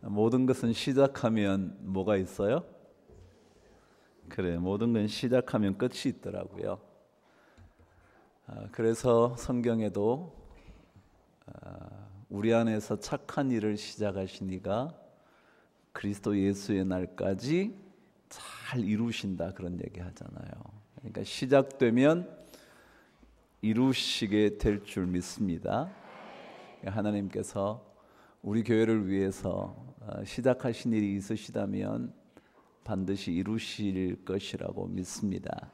모든 것은 시작하면 뭐가 있어요? 그래, 모든 건 시작하면 끝이 있더라고요. 그래서 성경에도 우리 안에서 착한 일을 시작하신 이가 그리스도 예수의 날까지 잘 이루신다, 그런 얘기 하잖아요. 그러니까 시작되면 이루시게 될 줄 믿습니다. 하나님께서 우리 교회를 위해서 시작하신 일이 있으시다면 반드시 이루실 것이라고 믿습니다.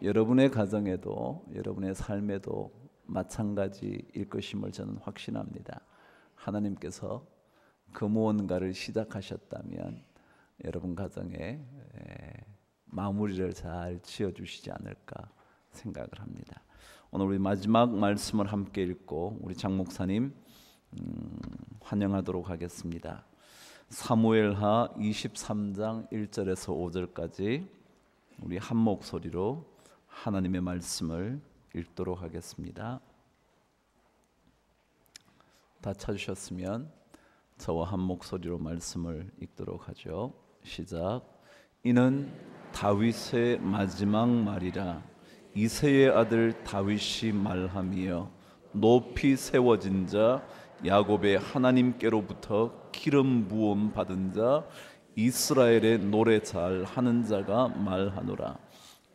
여러분의 가정에도 여러분의 삶에도 마찬가지일 것임을 저는 확신합니다. 하나님께서 그 무언가를 시작하셨다면 여러분 가정에 마무리를 잘 지어주시지 않을까 생각을 합니다. 오늘 우리 마지막 말씀을 함께 읽고 우리 장 목사님 환영하도록 하겠습니다. 사무엘하 23장 1절에서 5절까지 우리 한 목소리로 하나님의 말씀을 읽도록 하겠습니다. 다 찾으셨으면 저와 한 목소리로 말씀을 읽도록 하죠. 시작. 이는 다윗의 마지막 말이라. 이새의 아들 다윗이 말하며 높이 세워진 자 야곱의 하나님께로부터 기름 부음 받은 자 이스라엘의 노래 잘 하는 자가 말하노라.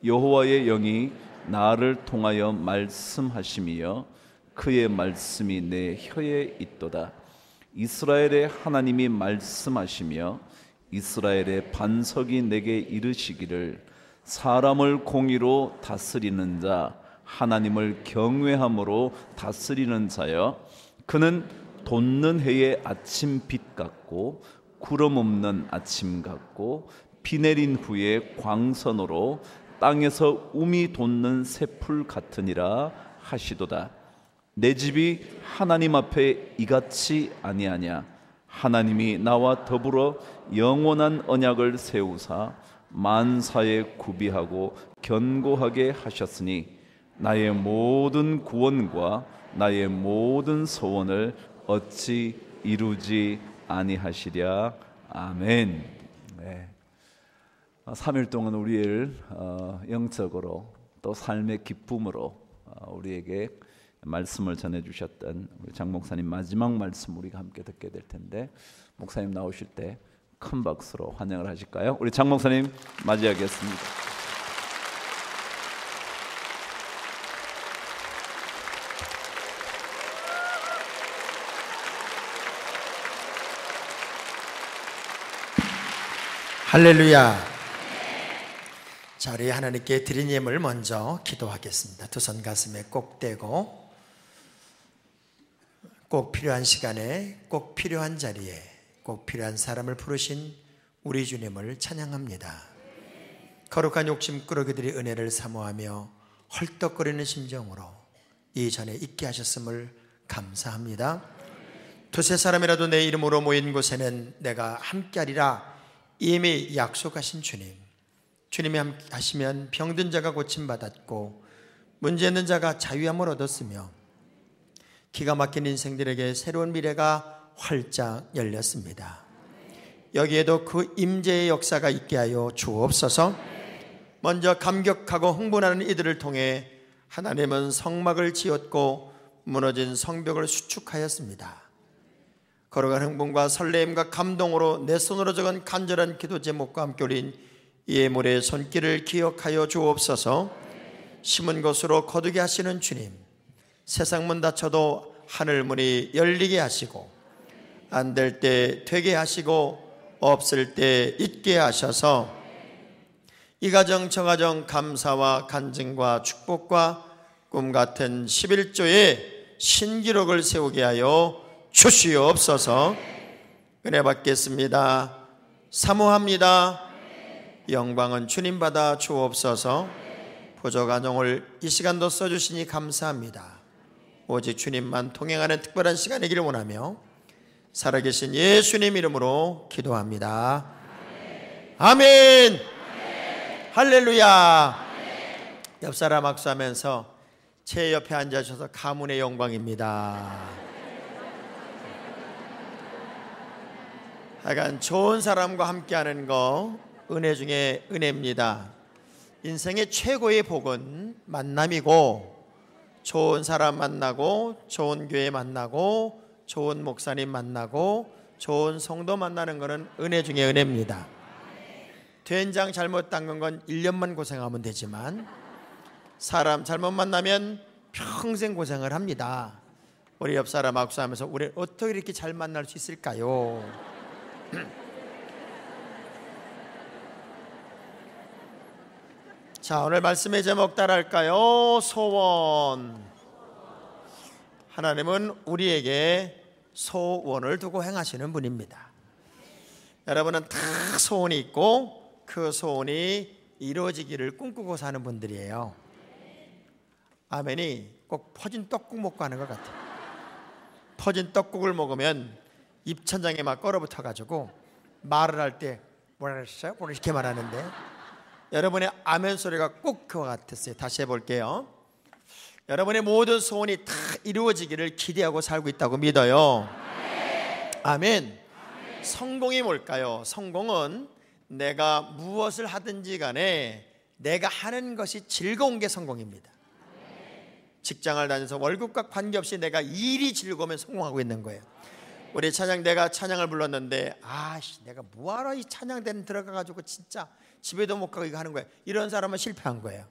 여호와의 영이 나를 통하여 말씀하심이여 그의 말씀이 내 혀에 있도다. 이스라엘의 하나님이 말씀하시며 이스라엘의 반석이 내게 이르시기를 사람을 공의로 다스리는 자 하나님을 경외함으로 다스리는 자여 그는 돋는 해의 아침빛 같고 구름 없는 아침 같고 비 내린 후에 광선으로 땅에서 움이 돋는 새풀 같으니라 하시도다. 내 집이 하나님 앞에 이같이 아니하냐. 하나님이 나와 더불어 영원한 언약을 세우사 만사에 구비하고 견고하게 하셨으니 나의 모든 구원과 나의 모든 소원을 어찌 이루지 아니하시랴. 아멘. 네. 3일 동안 우리를 영적으로 또 삶의 기쁨으로 우리에게 말씀을 전해주셨던 우리 장 목사님 마지막 말씀 우리가 함께 듣게 될 텐데 목사님 나오실 때 큰 박수로 환영을 하실까요? 우리 장 목사님 맞이하겠습니다. 할렐루야. 자, 우리 하나님께 드린 예물 먼저 기도하겠습니다. 두 손 가슴에 꼭 대고 꼭 필요한 시간에 꼭 필요한 자리에 꼭 필요한 사람을 부르신 우리 주님을 찬양합니다. 거룩한 욕심꾸러기들이 은혜를 사모하며 헐떡거리는 심정으로 이전에 있게 하셨음을 감사합니다. 두세 사람이라도 내 이름으로 모인 곳에는 내가 함께하리라 이미 약속하신 주님, 주님이 함께 하시면 병든 자가 고침받았고 문제 있는 자가 자유함을 얻었으며 기가 막힌 인생들에게 새로운 미래가 활짝 열렸습니다. 여기에도 그 임재의 역사가 있게 하여 주옵소서. 먼저 감격하고 흥분하는 이들을 통해 하나님은 성막을 지었고 무너진 성벽을 수축하였습니다. 거룩한 흥분과 설레임과 감동으로 내 손으로 적은 간절한 기도 제목과 함께 올린 예물의 손길을 기억하여 주옵소서. 심은 것으로 거두게 하시는 주님, 세상 문 닫혀도 하늘 문이 열리게 하시고 안 될 때 되게 하시고 없을 때 있게 하셔서 이 가정 저 가정 감사와 간증과 축복과 꿈같은 11조의 신기록을 세우게 하여 주시옵소서. 은혜 받겠습니다. 사모합니다. 영광은 주님 받아 주옵소서. 보조간용을 이 시간도 써주시니 감사합니다. 오직 주님만 통행하는 특별한 시간이기를 원하며 살아계신 예수님 이름으로 기도합니다. 아멘. 아멘. 할렐루야. 아멘. 옆사람 악수하면서 제 옆에 앉아주셔서 가문의 영광입니다. 하여간 좋은 사람과 함께하는 거 은혜 중에 은혜입니다. 인생의 최고의 복은 만남이고, 좋은 사람 만나고, 좋은 교회 만나고, 좋은 목사님 만나고, 좋은 성도 만나는 것은 은혜 중에 은혜입니다. 된장 잘못 담근 건 1년만 고생하면 되지만 사람 잘못 만나면 평생 고생을 합니다. 우리 옆 사람 악수하면서 우리 어떻게 이렇게 잘 만날 수 있을까요? 자, 오늘 말씀의 제목 따라할까요? 소원. 하나님은 우리에게 소원을 두고 행하시는 분입니다. 여러분은 다 소원이 있고 그 소원이 이루어지기를 꿈꾸고 사는 분들이에요. 아멘이 꼭 퍼진 떡국 먹고 하는 것 같아요. 퍼진 떡국을 먹으면 입천장에 막 얼어붙어 가지고 말을 할 때 뭐라 그랬어요? 오늘 이렇게 말하는데 여러분의 아멘 소리가 꼭 그와 같았어요. 다시 해볼게요. 여러분의 모든 소원이 다 이루어지기를 기대하고 살고 있다고 믿어요. 아멘. 성공이 뭘까요? 성공은 내가 무엇을 하든지 간에 내가 하는 것이 즐거운 게 성공입니다. 직장을 다녀서 월급과 관계없이 내가 일이 즐거우면 성공하고 있는 거예요. 우리 찬양대가 찬양을 불렀는데 내가 뭐하러 이 찬양대는 들어가가지고 진짜 집에도 못 가고 이거 하는 거야. 이런 사람은 실패한 거예요.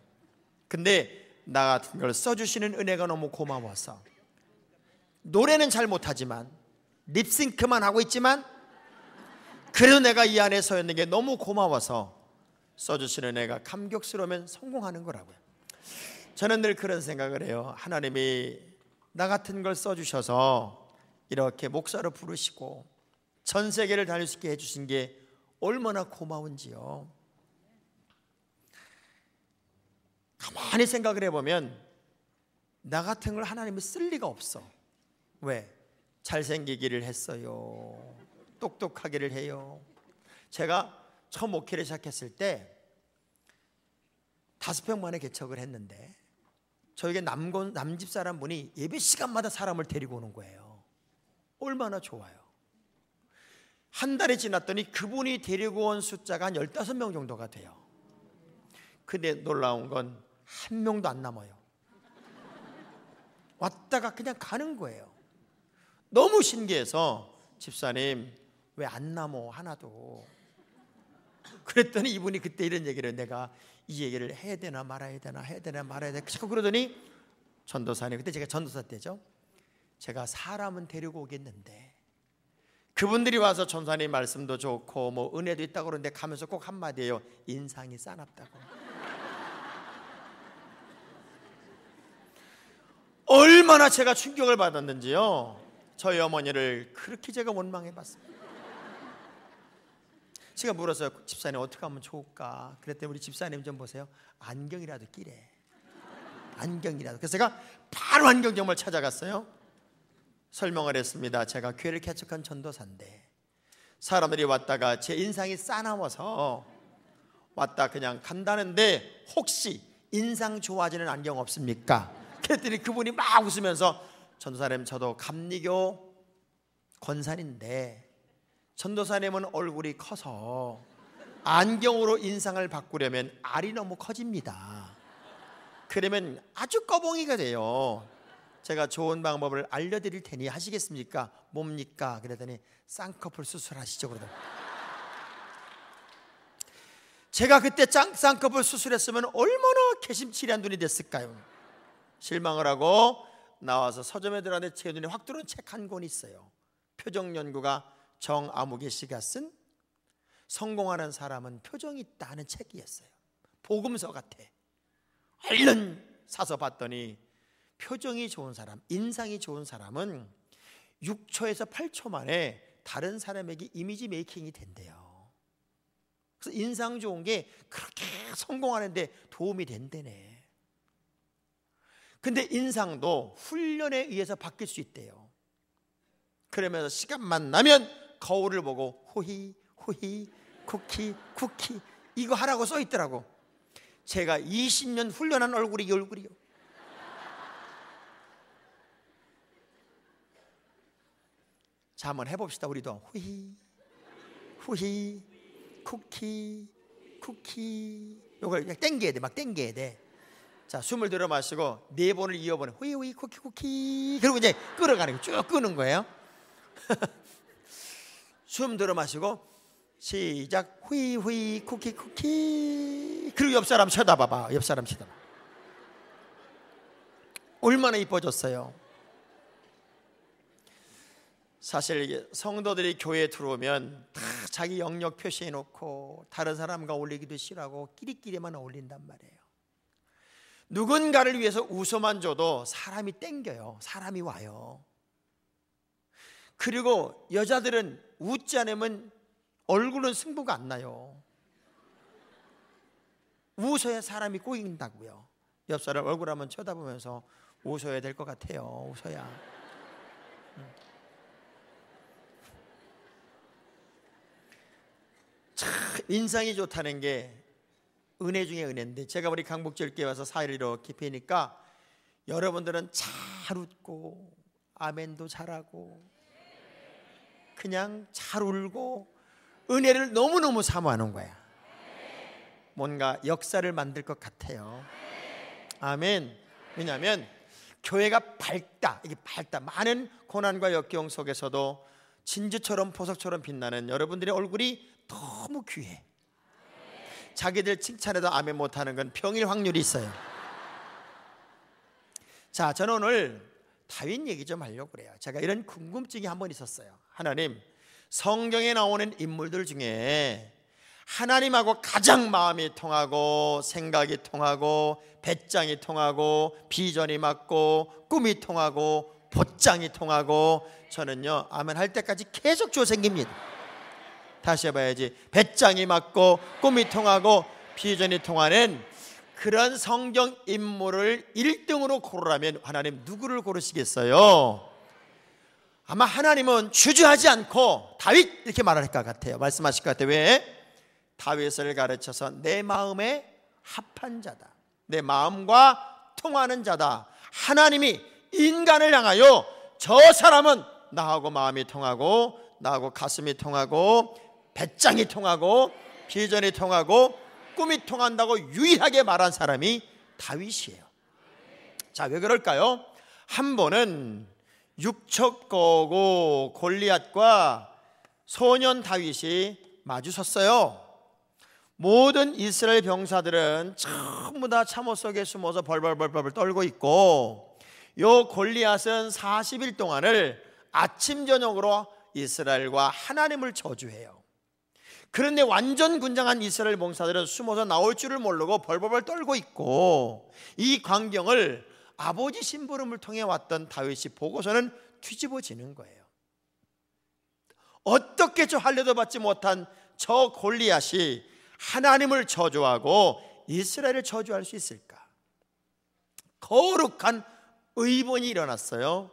근데 나 같은 걸 써주시는 은혜가 너무 고마워서 노래는 잘 못하지만 립싱크만 하고 있지만 그래도 내가 이 안에 서 있는 게 너무 고마워서 써주시는 은혜가 감격스러우면 성공하는 거라고요. 저는 늘 그런 생각을 해요. 하나님이 나 같은 걸 써주셔서 이렇게 목사로 부르시고 전 세계를 다닐 수 있게 해주신 게 얼마나 고마운지요. 가만히 생각을 해보면 나 같은 걸 하나님이 쓸 리가 없어. 왜? 잘생기기를 했어요. 똑똑하기를 해요. 제가 처음 목회를 시작했을 때 5평 만에 개척을 했는데 저에게 남집 사람 분이 예배 시간마다 사람을 데리고 오는 거예요. 얼마나 좋아요. 한 달이 지났더니 그분이 데리고 온 숫자가 한 15명 정도가 돼요. 근데 놀라운 건 한 명도 안 남아요. 왔다가 그냥 가는 거예요. 너무 신기해서 집사님 왜 안 남어 하나도. 그랬더니 이분이 그때 이런 얘기를 내가 이 얘기를 해야 되나 말아야 되나 해야 되나 말아야 되나 자꾸 그러더니 전도사님, 그때 제가 전도사 때죠. 제가 사람은 데리고 오겠는데 그분들이 와서 전도사님 말씀도 좋고 뭐 은혜도 있다고 그러는데 가면서 꼭 한마디예요. 인상이 싸납다고. 얼마나 제가 충격을 받았는지요. 저희 어머니를 그렇게 제가 원망해봤습니다. 제가 물었어요. 집사님 어떻게 하면 좋을까? 그랬더니 우리 집사님 좀 보세요. 안경이라도 끼래. 안경이라도. 그래서 제가 바로 안경점을 찾아갔어요. 설명을 했습니다. 제가 교회를 개척한 전도사인데 사람들이 왔다가 제 인상이 싸나워서 왔다 그냥 간다는데 혹시 인상 좋아지는 안경 없습니까? 그랬더니 그분이 막 웃으면서 전도사님 저도 감리교 권사인데 전도사님은 얼굴이 커서 안경으로 인상을 바꾸려면 알이 너무 커집니다. 그러면 아주 꺼벙이가 돼요. 제가 좋은 방법을 알려드릴 테니 하시겠습니까? 뭡니까? 그랬더니 쌍꺼풀 수술하시죠 그러더라고요. 제가 그때 쌍꺼풀 수술했으면 얼마나 개심치레한 눈이 됐을까요? 실망을 하고 나와서 서점에 들어갔는데 제 눈에 확 들어온 책 한 권 있어요. 표정연구가 정아무개 씨가 쓴 성공하는 사람은 표정이 있다는 책이었어요. 복음서 같아. 얼른 사서 봤더니 표정이 좋은 사람, 인상이 좋은 사람은 6초에서 8초 만에 다른 사람에게 이미지 메이킹이 된대요. 그래서 인상 좋은 게 그렇게 성공하는 데 도움이 된대네. 근데 인상도 훈련에 의해서 바뀔 수 있대요. 그러면서 시간만 나면 거울을 보고 호히 호히 쿠키 쿠키 이거 하라고 써 있더라고. 제가 20년 훈련한 얼굴이 이 얼굴이요. 자, 한번 해봅시다. 우리도 호히 후히 쿠키 쿠키. 요걸 그냥 땡겨야 돼. 막 땡겨야 돼. 자, 숨을 들어 마시고 4번을 이어보는 후히 후히 쿠키 쿠키. 그리고 이제 끌어가는 거, 쭉 끄는 거예요. 숨 들어 마시고 시작. 후히 후히 쿠키 쿠키. 그리고 옆 사람 쳐다봐봐. 옆 사람 쳐다봐. 얼마나 이뻐졌어요. 사실 성도들이 교회에 들어오면 다 자기 영역 표시해 놓고 다른 사람과 어울리기도 싫어하고 끼리끼리만 어울린단 말이에요. 누군가를 위해서 웃어만 줘도 사람이 땡겨요. 사람이 와요. 그리고 여자들은 웃지 않으면 얼굴은 승부가 안 나요. 웃어야 사람이 꼬인다고요. 옆 사람 얼굴 한번 쳐다보면서 웃어야 될 것 같아요. 웃어야. 참 인상이 좋다는 게 은혜 중에 은혜인데, 제가 우리 강북절교회 와서 사회를 이렇게 뵈니까 여러분들은 잘 웃고 아멘도 잘하고 그냥 잘 울고 은혜를 너무너무 사모하는 거야. 뭔가 역사를 만들 것 같아요. 아멘. 왜냐하면 교회가 밝다. 이게 밝다. 많은 고난과 역경 속에서도 진주처럼 보석처럼 빛나는 여러분들의 얼굴이 너무 귀해. 자기들 칭찬해도 아멘 못하는 건 병일 확률이 있어요. 자, 저는 오늘 다윗 얘기 좀 하려고 그래요. 제가 이런 궁금증이 한번 있었어요. 하나님, 성경에 나오는 인물들 중에 하나님하고 가장 마음이 통하고 생각이 통하고 배짱이 통하고 비전이 맞고 꿈이 통하고 bod장이 통하고, 저는요 아멘 할 때까지 계속 줘 생깁니다. 다시 해봐야지. 배짱이 맞고 꿈이 통하고 비전이 통하는 그런 성경 인물을 1등으로 고르라면 하나님 누구를 고르시겠어요? 아마 하나님은 주저하지 않고 다윗 이렇게 말할 것 같아요. 말씀하실 것 같아요. 왜? 다윗을 가르쳐서 내 마음에 합한 자다, 내 마음과 통하는 자다. 하나님이 인간을 향하여 저 사람은 나하고 마음이 통하고 나하고 가슴이 통하고 배짱이 통하고 비전이 통하고 꿈이 통한다고 유일하게 말한 사람이 다윗이에요. 자, 왜 그럴까요? 한 번은 육척거고 골리앗과 소년 다윗이 마주섰어요. 모든 이스라엘 병사들은 전부 다 참호 속에 숨어서 벌벌 떨고 있고, 요 골리앗은 40일 동안을 아침 저녁으로 이스라엘과 하나님을 저주해요. 그런데 완전 군장한 이스라엘 병사들은 숨어서 나올 줄을 모르고 벌벌 떨고 있고, 이 광경을 아버지 심부름을 통해 왔던 다윗이 보고서는 뒤집어지는 거예요. 어떻게 저 할례도 받지 못한 저 골리앗이 하나님을 저주하고 이스라엘을 저주할 수 있을까? 거룩한 의본이 일어났어요.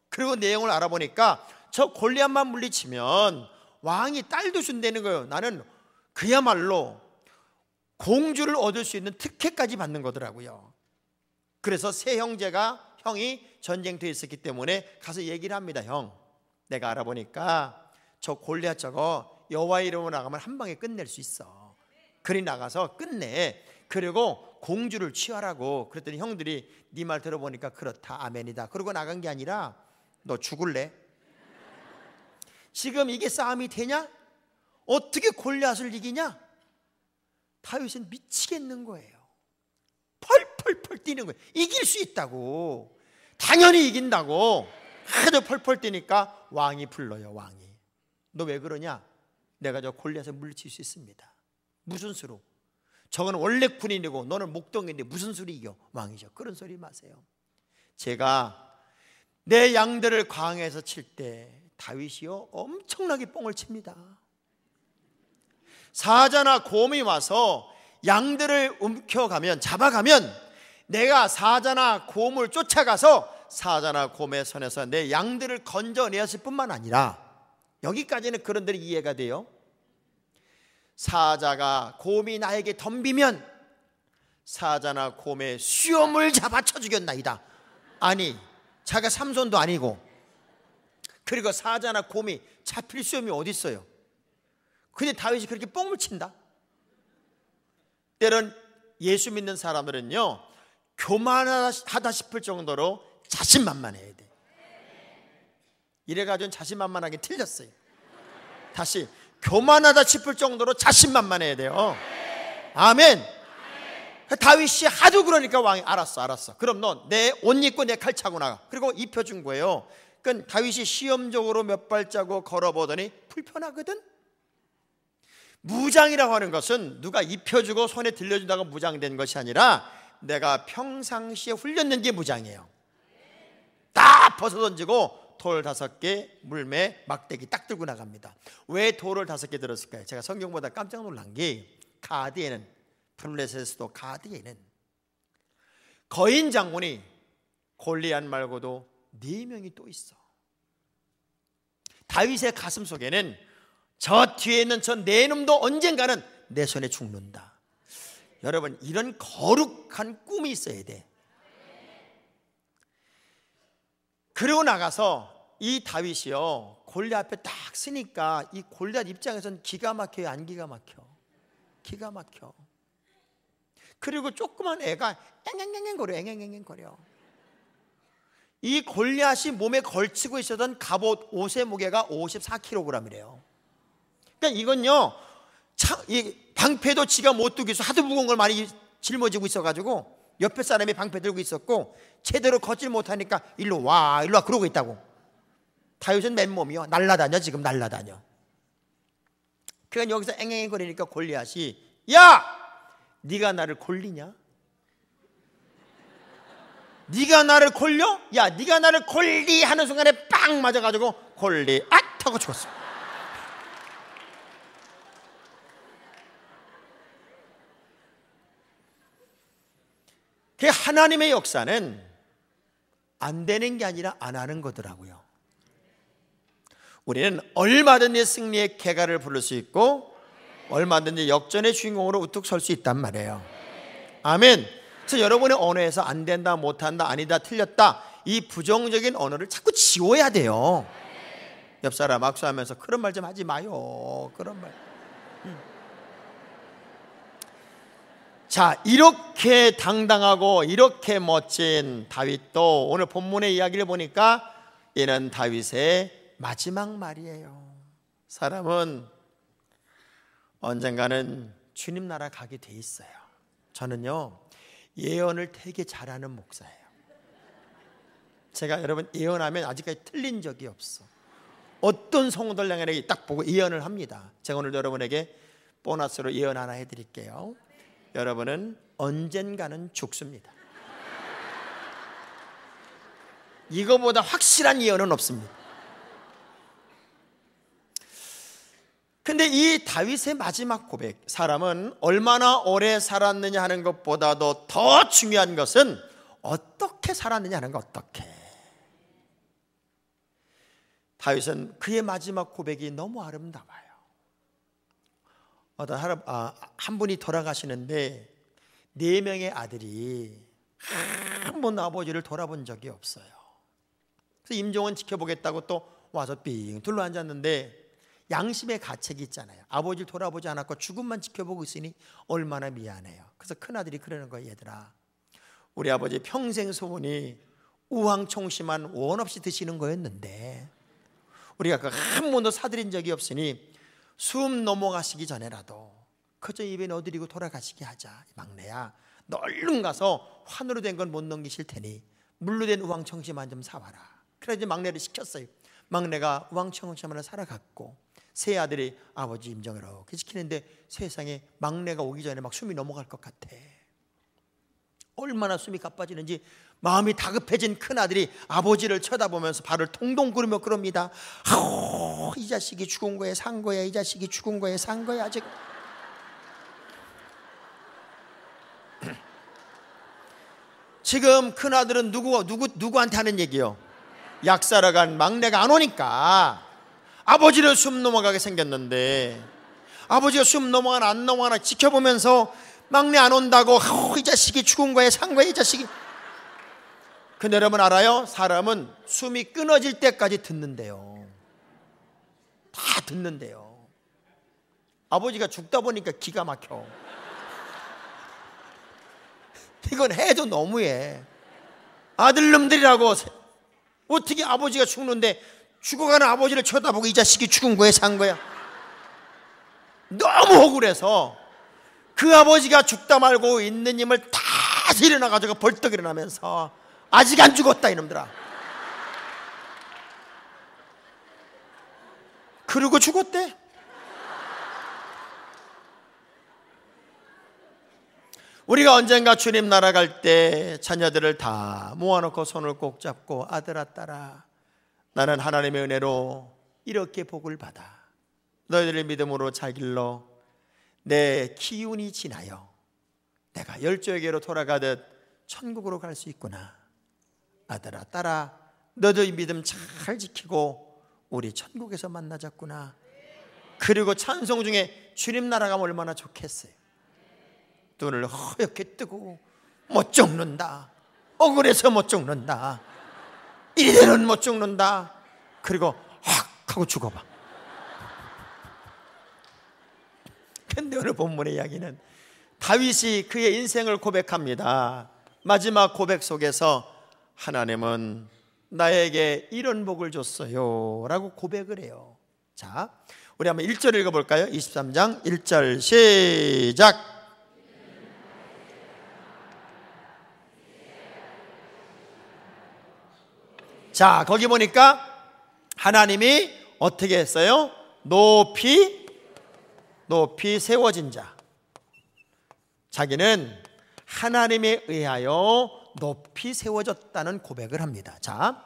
그리고 내용을 알아보니까 저 골리앗만 물리치면 왕이 딸도 준다는 거예요. 나는 그야말로 공주를 얻을 수 있는 특혜까지 받는 거더라고요. 그래서 세 형이 전쟁터에 있었기 때문에 가서 얘기를 합니다. 형, 내가 알아보니까 저 골리앗 저거 여호와의 이름으로 나가면 한 방에 끝낼 수 있어. 그리 나가서 끝내. 그리고 공주를 취하라고. 그랬더니 형들이 네 말 들어보니까 그렇다, 아멘이다. 그러고 나간 게 아니라 너 죽을래? 지금 이게 싸움이 되냐? 어떻게 골리앗을 이기냐? 다윗은 미치겠는 거예요. 펄펄 뛰는 거예요. 이길 수 있다고, 당연히 이긴다고 하도 펄펄 뛰니까 왕이 불러요. 왕이, 너 왜 그러냐? 내가 저 골리앗을 물리칠 수 있습니다. 무슨 수로? 저건 원래 군인이고 너는 목동인데 무슨 수로 이겨? 왕이죠. 그런 소리 마세요. 제가 내 양들을 광야에서 칠 때 다윗이요 엄청나게 뽕을 칩니다. 사자나 곰이 와서 양들을 움켜가면, 잡아가면 내가 사자나 곰을 쫓아가서 사자나 곰의 손에서 내 양들을 건져내었을 뿐만 아니라, 여기까지는 그런들이 이해가 돼요. 사자가 곰이 나에게 덤비면 사자나 곰의 수염을 잡아쳐 죽였나이다. 아니, 자가 삼손도 아니고, 그리고 사자나 곰이 잡힐 수염이 어디 있어요? 근데 다윗이 그렇게 뻥을 친다. 때론 예수 믿는 사람들은요, 교만하다 싶을 정도로 자신만만해야 돼. 이래가지고 자신만만하게 틀렸어요. 다시, 교만하다 싶을 정도로 자신만만해야 돼요. 아멘. 다윗이 하도 그러니까 왕이 알았어. 그럼 너 내 옷 입고 내 칼 차고 나가. 그리고 입혀준 거예요. 그러니까 다윗이 시험적으로 몇 발자국 걸어보더니 불편하거든. 무장이라고 하는 것은 누가 입혀주고 손에 들려준다고 무장된 것이 아니라 내가 평상시에 훈련된 게 무장이에요. 딱 벗어던지고 돌 5개, 물매, 막대기 딱 들고 나갑니다. 왜 돌을 5개 들었을까요? 제가 성경보다 깜짝 놀란 게 가드에는, 블레셋에서도 가드에는 거인 장군이 골리앗 말고도 4명이 또 있어. 다윗의 가슴 속에는 저 뒤에 있는 저 4놈도 언젠가는 내 손에 죽는다. 여러분, 이런 거룩한 꿈이 있어야 돼. 그리고 나가서 이 다윗이요, 골리앗 앞에 딱 서니까 이 골리앗 입장에서는 기가 막혀요, 안 기가 막혀? 기가 막혀. 그리고 조그만 애가 앵앵거려. 이 골리앗이 몸에 걸치고 있었던 갑옷 옷의 무게가 54kg이래요. 그러니까 이건요, 이 방패도 지가 못 두고 있어. 하도 무거운 걸 많이 짊어지고 있어가지고 옆에 사람이 방패 들고 있었고 제대로 걷질 못하니까 일로 와 그러고 있다고. 다윗은 맨몸이요, 날라다녀. 지금 날라다녀. 그러니까 여기서 앵앵거리니까 골리앗이, 야! 네가 나를 골리냐? 네가 나를 골려? 야, 네가 나를 골리 하는 순간에 빵 맞아가지고 골리앗 하고 죽었어. 그 하나님의 역사는 안 되는 게 아니라 안 하는 거더라고요. 우리는 얼마든지 승리의 쾌가를 부를 수 있고 얼마든지 역전의 주인공으로 우뚝 설 수 있단 말이에요. 아멘. 그래서 여러분의 언어에서 안 된다, 못한다, 아니다, 틀렸다, 이 부정적인 언어를 자꾸 지워야 돼요. 옆 사람 악수하면서 그런 말 좀 하지 마요. 그런 말. 자, 이렇게 당당하고 이렇게 멋진 다윗도 오늘 본문의 이야기를 보니까 이는 다윗의 마지막 말이에요. 사람은 언젠가는 주님 나라 가게 돼 있어요. 저는요, 예언을 되게 잘하는 목사예요. 제가 여러분 예언하면 아직까지 틀린 적이 없어. 어떤 성도들에게 딱 보고 예언을 합니다. 제가 오늘 여러분에게 보너스로 예언 하나 해드릴게요. 여러분은 언젠가는 죽습니다. 이거보다 확실한 예언은 없습니다. 근데 이 다윗의 마지막 고백, 사람은 얼마나 오래 살았느냐 하는 것보다도 더 중요한 것은 어떻게 살았느냐 하는 것. 어떻게. 다윗은 그의 마지막 고백이 너무 아름다워요. 어떤 한 분이 돌아가시는데 4명의 아들이 한 번도 아버지를 돌아본 적이 없어요. 그래서 임종은 지켜보겠다고 또 와서 삥 둘러앉았는데 양심의 가책이 있잖아요. 아버지를 돌아보지 않았고 죽음만 지켜보고 있으니 얼마나 미안해요. 그래서 큰아들이 그러는 거예요. 얘들아, 우리 아버지 평생 소원이 우황청심만 원 없이 드시는 거였는데 우리가 그 한 번도 사드린 적이 없으니 숨 넘어가시기 전에라도 그저 입에 넣어드리고 돌아가시게 하자. 막내야, 너 얼른 가서 환으로 된 건 못 넘기실 테니 물로 된 우황청심만 좀 사와라. 그래서 막내를 시켰어요. 막내가 우황청심만을 살아갔고 세 아들이 아버지 임종을 이렇게 지키는데 세상에 막내가 오기 전에 막 숨이 넘어갈 것 같아. 얼마나 숨이 가빠지는지 마음이 다급해진 큰아들이 아버지를 쳐다보면서 발을 동동 구르며 그럽니다. 아우, 이 자식이 죽은 거에 산 거야. 이 자식이 죽은 거에 산 거야. 아직 지금 큰아들은 누구한테 하는 얘기요? 약사러 간 막내가 안 오니까 아버지를 숨 넘어가게 생겼는데 아버지가 숨 넘어가나 안 넘어가나 지켜보면서 막내 안 온다고 이 자식이 죽은 거에 산 거야. 이 자식이. 근데 여러분 알아요? 사람은 숨이 끊어질 때까지 듣는데요. 다 듣는데요. 아버지가 죽다 보니까 기가 막혀. 이건 해도 너무해. 아들놈들이라고 어떻게 아버지가 죽는데 죽어가는 아버지를 쳐다보고 이 자식이 죽은 거야 산 거야? 너무 억울해서 그 아버지가 죽다 말고 있는 힘을 다 일어나가지고 벌떡 일어나면서 아직 안 죽었다 이놈들아. 그러고 죽었대. 우리가 언젠가 주님 나라 갈 때 자녀들을 다 모아놓고 손을 꼭 잡고 아들아 딸아 나는 하나님의 은혜로 이렇게 복을 받아 너희들의 믿음으로 잘 길러 내 기운이 지나여 내가 열조에게로 돌아가듯 천국으로 갈 수 있구나. 아들아 딸아 너도 이 믿음 잘 지키고 우리 천국에서 만나자꾸나. 그리고 찬송 중에 주님 나라 가면 얼마나 좋겠어요. 눈을 허옇게 뜨고 못 죽는다. 억울해서 못 죽는다. 이대로는 못 죽는다. 그리고 확 하고 죽어봐. 근데 오늘 본문의 이야기는 다윗이 그의 인생을 고백합니다. 마지막 고백 속에서 하나님은 나에게 이런 복을 줬어요 라고 고백을 해요. 자, 우리 한번 1절 읽어볼까요? 23장 1절 시작. 자, 거기 보니까 하나님이 어떻게 했어요? 높이 세워진 자. 자기는 하나님에 의하여 높이 세워졌다는 고백을 합니다. 자,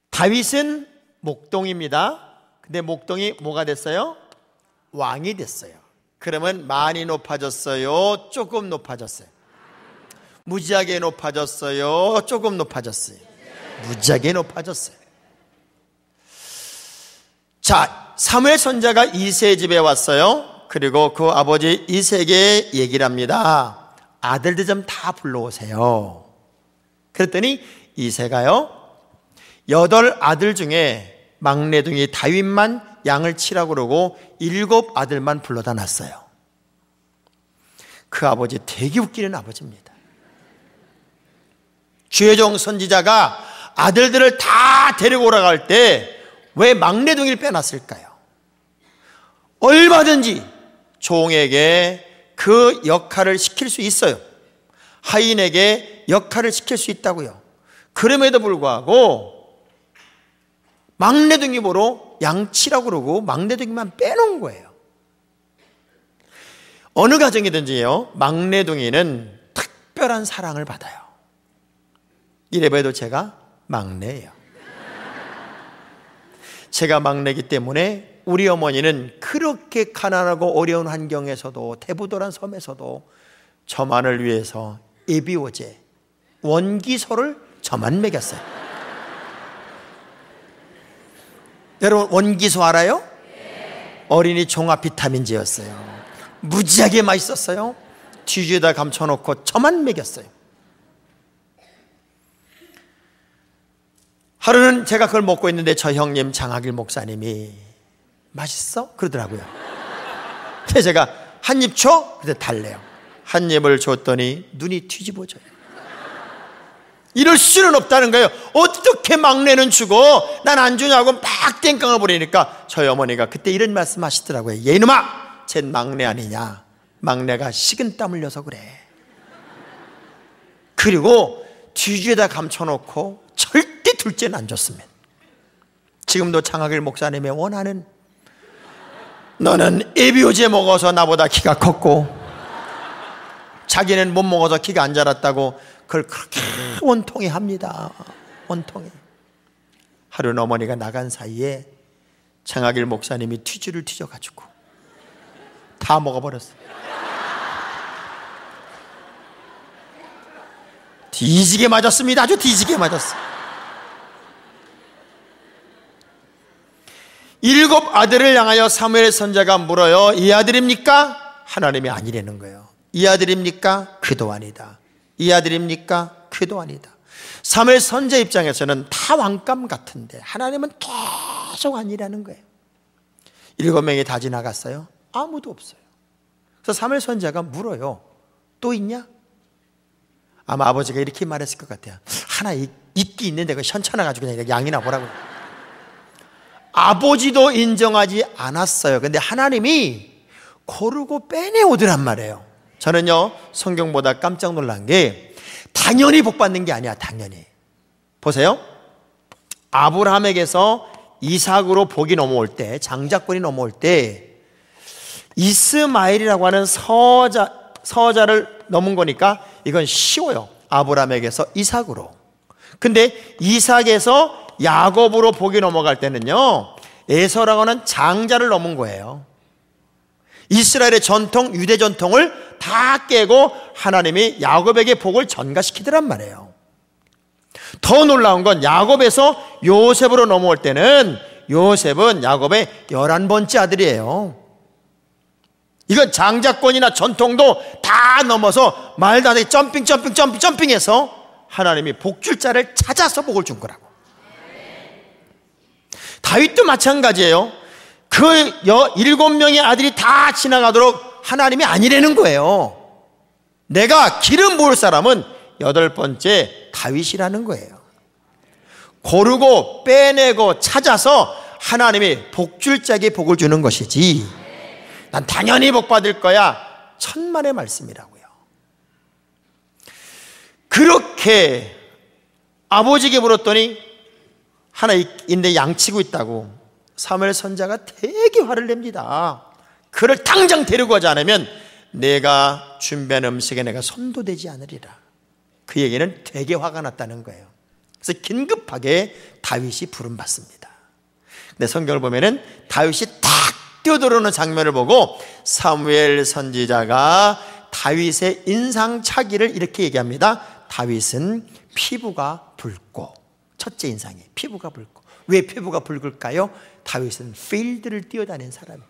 다윗은 목동입니다. 근데 목동이 뭐가 됐어요? 왕이 됐어요. 그러면 많이 높아졌어요? 조금 높아졌어요? 무지하게 높아졌어요? 조금 높아졌어요? 무지하게 높아졌어요. 자, 사무엘 선지자가 이새의 집에 왔어요. 그리고 그 아버지 이새에게 얘기를 합니다. 아들들 좀 다 불러오세요. 그랬더니 이새가요 8아들 중에 막내둥이 다윗만 양을 치라고 그러고 7 아들만 불러다 놨어요. 그 아버지 되게 웃기는 아버지입니다. 주의 종 선지자가 아들들을 다 데리고 오라갈 때 왜 막내둥이를 빼놨을까요? 얼마든지 종에게 그 역할을 시킬 수 있어요. 하인에게 역할을 시킬 수 있다고요. 그럼에도 불구하고 막내둥이 보러 양치라고 그러고 막내둥이만 빼놓은 거예요. 어느 가정이든지요 막내둥이는 특별한 사랑을 받아요. 이래봬도 제가 막내예요. 제가 막내이기 때문에 우리 어머니는 그렇게 가난하고 어려운 환경에서도 대부도란 섬에서도 저만을 위해서 예비오제 원기소를 저만 먹였어요. 여러분 원기소 알아요? 어린이 종합 비타민제였어요. 무지하게 맛있었어요. 뒤주에다 감춰놓고 저만 먹였어요. 하루는 제가 그걸 먹고 있는데 저 형님 장학일 목사님이 맛있어? 그러더라고요. 그래서 제가 한 입 줘? 그래서 달래요. 한 입을 줬더니 눈이 뒤집어져요. 이럴 수는 없다는 거예요. 어떻게 막내는 주고 난 안 주냐고 막 땡깡을 부리니까 저희 어머니가 그때 이런 말씀 하시더라고요. 얘 이놈아 쟨 막내 아니냐. 막내가 식은땀 흘려서 그래. 그리고 뒤주에다 감춰놓고 절대 둘째는 안 줬습니다. 지금도 장학일 목사님의 원하는 너는 예비오제 먹어서 나보다 키가 컸고 자기는 못 먹어서 키가 안 자랐다고 그걸 그렇게 원통해 합니다. 원통해. 하루는 어머니가 나간 사이에 장학일 목사님이 뒤주를 뒤져가지고 다 먹어버렸어요. 뒤지게 맞았습니다. 아주 뒤지게 맞았어요. 7 아들을 향하여 사무엘 선지자가 물어요. 이 아들입니까? 하나님이 아니라는 거예요. 이 아들입니까? 그도 아니다. 이 아들입니까? 그도 아니다. 사무엘 선지자 입장에서는 다 왕감 같은데 하나님은 계속 아니라는 거예요. 7명이 다 지나갔어요. 아무도 없어요. 그래서 사무엘 선지자가 물어요. 또 있냐? 아마 아버지가 이렇게 말했을 것 같아요. 하나 있긴 있는데 그 현찮아가지고 그냥 양이나 보라고. 아버지도 인정하지 않았어요. 근데 하나님이 고르고 빼내오더란 말이에요. 저는요, 성경보다 깜짝 놀란 게 당연히 복 받는 게 아니야. 당연히. 보세요. 아브라함에게서 이삭으로 복이 넘어올 때, 장자권이 넘어올 때 이스마엘이라고 하는 서자를 넘은 거니까 이건 쉬워요. 아브라함에게서 이삭으로. 근데 이삭에서 야곱으로 복이 넘어갈 때는요, 에서라고 하는 장자를 넘은 거예요. 이스라엘의 전통, 유대 전통을 다 깨고 하나님이 야곱에게 복을 전가시키더란 말이에요. 더 놀라운 건 야곱에서 요셉으로 넘어올 때는 요셉은 야곱의 11번째 아들이에요. 이건 장자권이나 전통도 다 넘어서 말도 안 되게 점핑해서 하나님이 복줄 자를 찾아서 복을 준 거라고. 다윗도 마찬가지예요. 그 7명의 아들이 다 지나가도록 하나님이 아니라는 거예요. 내가 기름 부을 사람은 8번째 다윗이라는 거예요. 고르고 빼내고 찾아서 하나님이 복줄 자에게 복을 주는 것이지, 난 당연히 복 받을 거야, 천만의 말씀이라고요. 그렇게 아버지에게 물었더니 하나 있는데 양치고 있다고 사무엘 선지자가 되게 화를 냅니다. 그를 당장 데리고 가지 않으면 내가 준비한 음식에 내가 손도 대지 않으리라. 그 얘기는 되게 화가 났다는 거예요. 그래서 긴급하게 다윗이 부름받습니다. 근데 성경을 보면은 다윗이 탁 뛰어들어오는 장면을 보고 사무엘 선지자가 다윗의 인상차기를 이렇게 얘기합니다. 다윗은 피부가 붉고, 첫째 인상이 피부가 붉고. 왜 피부가 붉을까요? 다윗은 필드를 뛰어다닌 사람이에요.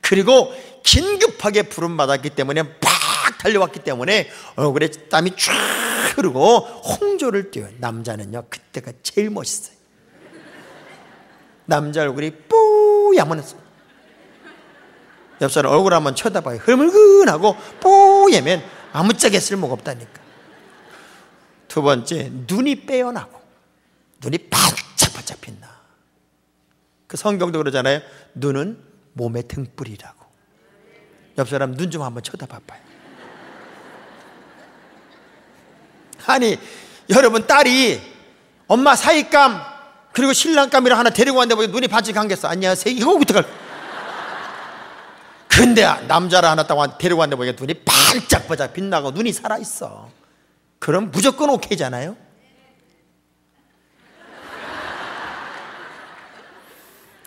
그리고 긴급하게 부름받았기 때문에 팍 달려왔기 때문에 얼굴에 땀이 쫙 흐르고 홍조를 띄워요. 남자는요, 그때가 제일 멋있어요. 남자 얼굴이 뽀야면 옆 사람 얼굴 한번 쳐다봐요. 흐물근하고 뽀얘면 아무짝에 쓸모가 없다니까. 두 번째, 눈이 빼어나고 눈이 반짝반짝 빛나. 그 성경도 그러잖아요. 눈은 몸의 등불이라고. 옆 사람 눈 좀 한번 쳐다봐봐요. 아니, 여러분, 딸이 엄마 사익감 그리고 신랑감이랑 하나 데리고 왔는데 뭐 눈이 반짝 감겼어. 안녕하세요. 이거 어떡할. 근데 남자를 하나 딱 데리고 왔는데 보니까 눈이 반짝반짝 빛나고 눈이 살아있어. 그럼 무조건 오케이잖아요.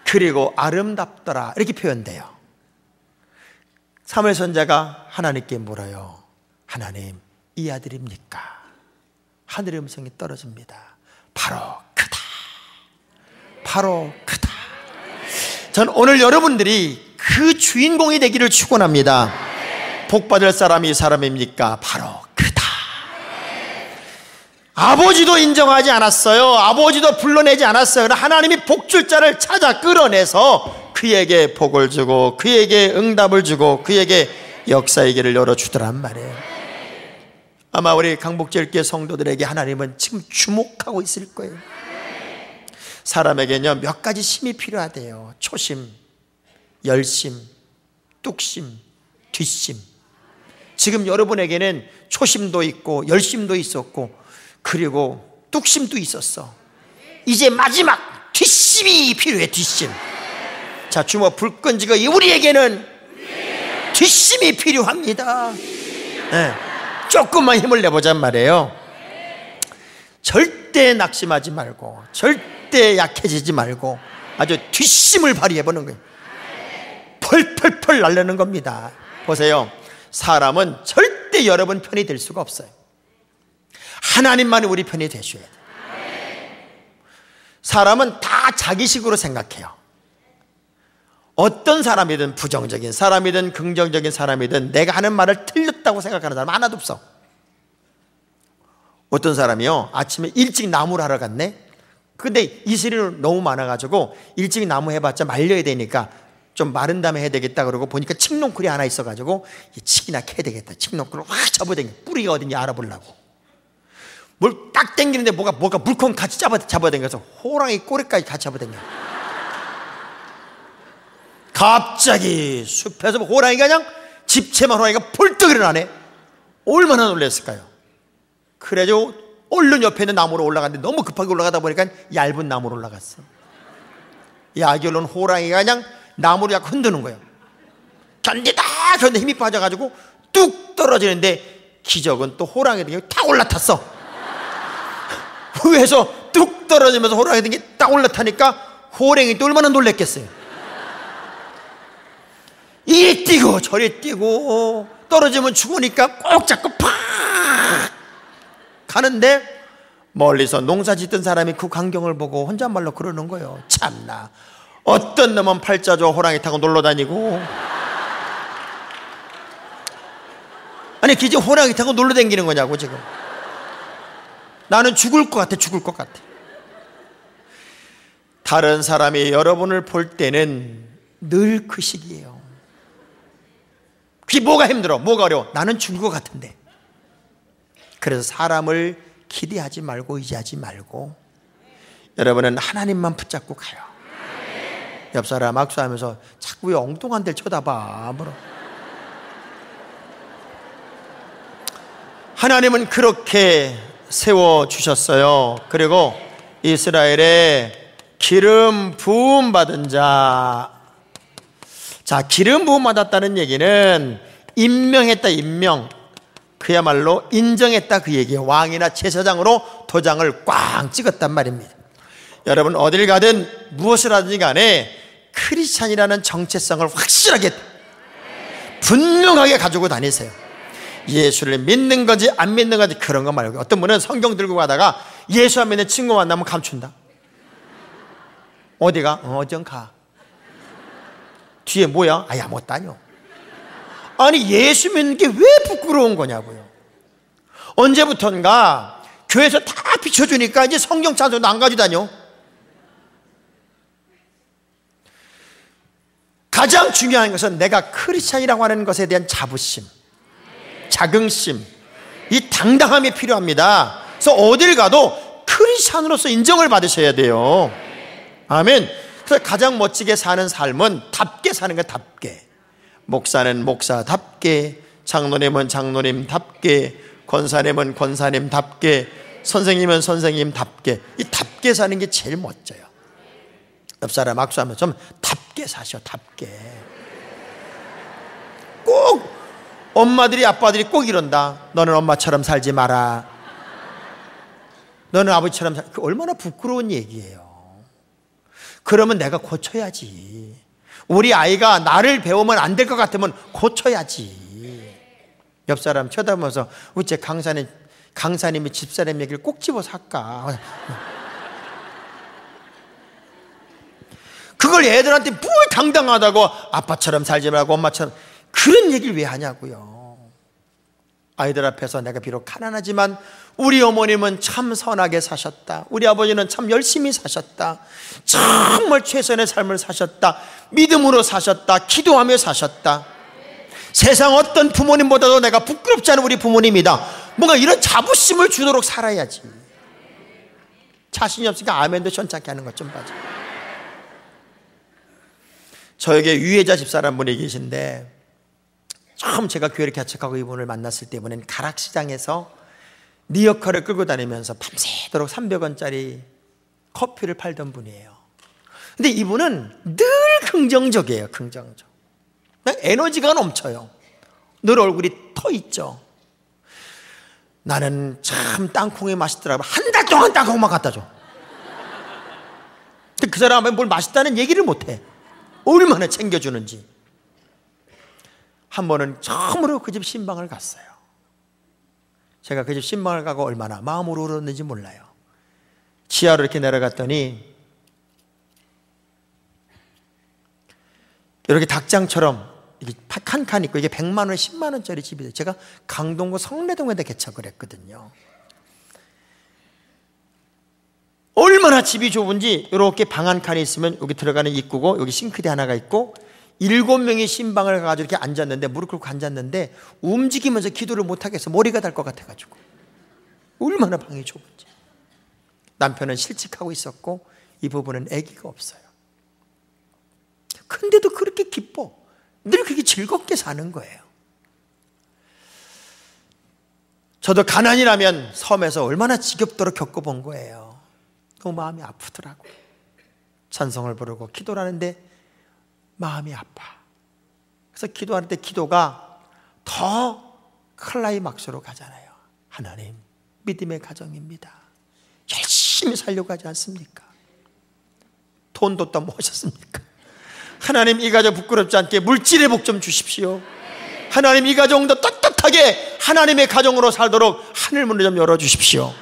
그리고 아름답더라 이렇게 표현돼요. 사무엘 선지자가 하나님께 물어요. 하나님, 이 아들입니까? 하늘의 음성이 떨어집니다. 바로 그다. 바로 그다. 전 오늘 여러분들이 그 주인공이 되기를 축원합니다. 복받을 사람이 이 사람입니까? 바로 그다. 아버지도 인정하지 않았어요. 아버지도 불러내지 않았어요. 하나님이 복줄자를 찾아 끌어내서 그에게 복을 주고 그에게 응답을 주고 그에게 역사의 길을 열어주더란 말이에요. 아마 우리 강복절교회 성도들에게 하나님은 지금 주목하고 있을 거예요. 사람에게는요, 몇 가지 심이 필요하대요. 초심, 열심, 뚝심, 뒷심. 지금 여러분에게는 초심도 있고 열심도 있었고 그리고 뚝심도 있었어. 이제 마지막 뒷심이 필요해. 뒷심. 자, 주먹 불 끈지고 우리에게는 뒷심이 필요합니다. 네. 조금만 힘을 내보잔 말이에요. 절대 낙심하지 말고 절대 약해지지 말고 아주 뒷심을 발휘해보는 거예요. 펄펄펄 날르는 겁니다. 보세요. 사람은 절대 여러분 편이 될 수가 없어요. 하나님만이 우리 편이 되셔야 돼요. 사람은 다 자기식으로 생각해요. 어떤 사람이든 부정적인 사람이든 긍정적인 사람이든 내가 하는 말을 틀렸다고 생각하는 사람 하나도 없어. 어떤 사람이요, 아침에 일찍 나무를 하러 갔네. 근데 이슬이 너무 많아가지고 일찍 나무 해봤자 말려야 되니까 좀 마른 다음에 해야 되겠다 그러고 보니까 칡농쿨이 하나 있어가지고 칡이나 캐야 되겠다. 칡농쿨을 확 잡아당겨. 뿌리가 어딘지 알아보려고. 뭘 딱 당기는데 뭐가 물컹 같이 잡아당겨서 호랑이 꼬리까지 같이 잡아당겨. 갑자기 숲에서 호랑이가 그냥 집채만 호랑이가 벌떡 일어나네. 얼마나 놀랐을까요? 그래가지고 얼른 옆에 있는 나무로 올라갔는데 너무 급하게 올라가다 보니까 얇은 나무로 올라갔어. 약이 올라온 호랑이가 그냥 나무를 약 흔드는 거예요. 견디다 힘이 빠져가지고 뚝 떨어지는데 기적은 또 호랑이 등에 탁 올라탔어. 위에서 뚝 떨어지면서 호랑이 등에 딱 올라타니까 호랑이 또 얼마나 놀랬겠어요. 이리 뛰고 저리 뛰고 떨어지면 죽으니까 꼭 잡고 팍 가는데 멀리서 농사 짓던 사람이 그 광경을 보고 혼잣말로 그러는 거예요. 참나, 어떤 놈은 팔자조 호랑이 타고 놀러 다니고, 아니 지금 호랑이 타고 놀러 다니는 거냐고. 지금 나는 죽을 것 같아. 죽을 것 같아. 다른 사람이 여러분을 볼 때는 늘 그 시기예요. 그게 뭐가 힘들어, 뭐가 어려워? 나는 죽을 것 같은데. 그래서 사람을 기대하지 말고 의지하지 말고 여러분은 하나님만 붙잡고 가요. 옆 사람 악수하면서 자꾸 왜 엉뚱한 데를 쳐다봐. 뭐라. 하나님은 그렇게 세워주셨어요. 그리고 이스라엘에 기름 부음 받은 자. 자, 기름 부음 받았다는 얘기는 임명했다, 임명. 그야말로 인정했다 그 얘기예요. 왕이나 제사장으로 도장을 꽝 찍었단 말입니다. 여러분 어딜 가든 무엇을 하든지 간에 크리스찬이라는 정체성을 확실하게 분명하게 가지고 다니세요. 예수를 믿는 건지 안 믿는 건지 그런 거 말고, 어떤 분은 성경 들고 가다가 예수 안 믿는 친구 만나면 감춘다. 어디가? 어정 가. 뒤에 뭐야? 아야 못 다녀. 아니 예수 믿는 게 왜 부끄러운 거냐고요. 언제부턴가 교회에서 다 비춰주니까 이제 성경 찬송도 안 가지고 다녀. 가장 중요한 것은 내가 크리스찬이라고 하는 것에 대한 자부심, 자긍심, 이 당당함이 필요합니다. 그래서 어딜 가도 크리스찬으로서 인정을 받으셔야 돼요. 아멘. 그래서 가장 멋지게 사는 삶은 답게 사는 거예요. 답게. 목사는 목사답게, 장로님은 장로님답게, 권사님은 권사님답게, 선생님은 선생님답게. 이 답게 사는 게 제일 멋져요. 옆 사람 악수하면 좀 답게 사셔. 답게. 꼭 엄마들이 아빠들이 꼭 이런다. 너는 엄마처럼 살지 마라. 너는 아버지처럼 그 얼마나 부끄러운 얘기예요. 그러면 내가 고쳐야지. 우리 아이가 나를 배우면 안 될 것 같으면 고쳐야지. 옆 사람 쳐다보면서 어째 강사님이 집사람 얘기를 꼭 집어서 할까. 그걸 애들한테 뭘 당당하다고 아빠처럼 살지 말고 엄마처럼, 그런 얘기를 왜 하냐고요. 아이들 앞에서 내가 비록 가난하지만 우리 어머님은 참 선하게 사셨다, 우리 아버지는 참 열심히 사셨다, 정말 최선의 삶을 사셨다, 믿음으로 사셨다, 기도하며 사셨다, 세상 어떤 부모님보다도 내가 부끄럽지 않은 우리 부모님이다, 뭔가 이런 자부심을 주도록 살아야지. 자신이 없으니까 아멘도 시원찮게 하는 것 좀 봐줘. 저에게 유혜자 집사라는 분이 계신데, 처음 제가 교회를 개척하고 이분을 만났을 때 이분은 가락시장에서 리어카를 끌고 다니면서 밤새도록 300원짜리 커피를 팔던 분이에요. 근데 이분은 늘 긍정적이에요. 긍정적. 에너지가 넘쳐요. 늘 얼굴이 터 있죠. 나는 참 땅콩이 맛있더라고. 한 달 동안 땅콩만 갖다 줘. 근데 그 사람은 뭘 맛있다는 얘기를 못해. 얼마나 챙겨주는지. 한 번은 처음으로 그 집 신방을 갔어요. 제가 그 집 신방을 가고 얼마나 마음으로 울었는지 몰라요. 지하로 이렇게 내려갔더니 이렇게 닭장처럼 이게 칸칸 있고, 이게 100만 원, 10만 원짜리 집이에요. 제가 강동구 성내동에다 개척을 했거든요. 얼마나 집이 좁은지 이렇게 방 한 칸이 있으면 여기 들어가는 입구고 여기 싱크대 하나가 있고 7명이 신방을 가가지고 이렇게 앉았는데 무릎 꿇고 앉았는데 움직이면서 기도를 못하겠어. 머리가 달 것 같아가지고. 얼마나 방이 좁은지. 남편은 실직하고 있었고 이 부부는 아기가 없어요. 근데도 그렇게 기뻐. 늘 그렇게 즐겁게 사는 거예요. 저도 가난이라면 섬에서 얼마나 지겹도록 겪어본 거예요. 너무 마음이 아프더라고요. 찬송을 부르고 기도를 하는데 마음이 아파. 그래서 기도할 때 기도가 더 클라이막스로 가잖아요. 하나님, 믿음의 가정입니다. 열심히 살려고 하지 않습니까? 돈도 또 뭐 하셨습니까? 하나님, 이 가정 부끄럽지 않게 물질의 복 좀 주십시오. 하나님, 이 가정도 떳떳하게 하나님의 가정으로 살도록 하늘 문을 좀 열어주십시오.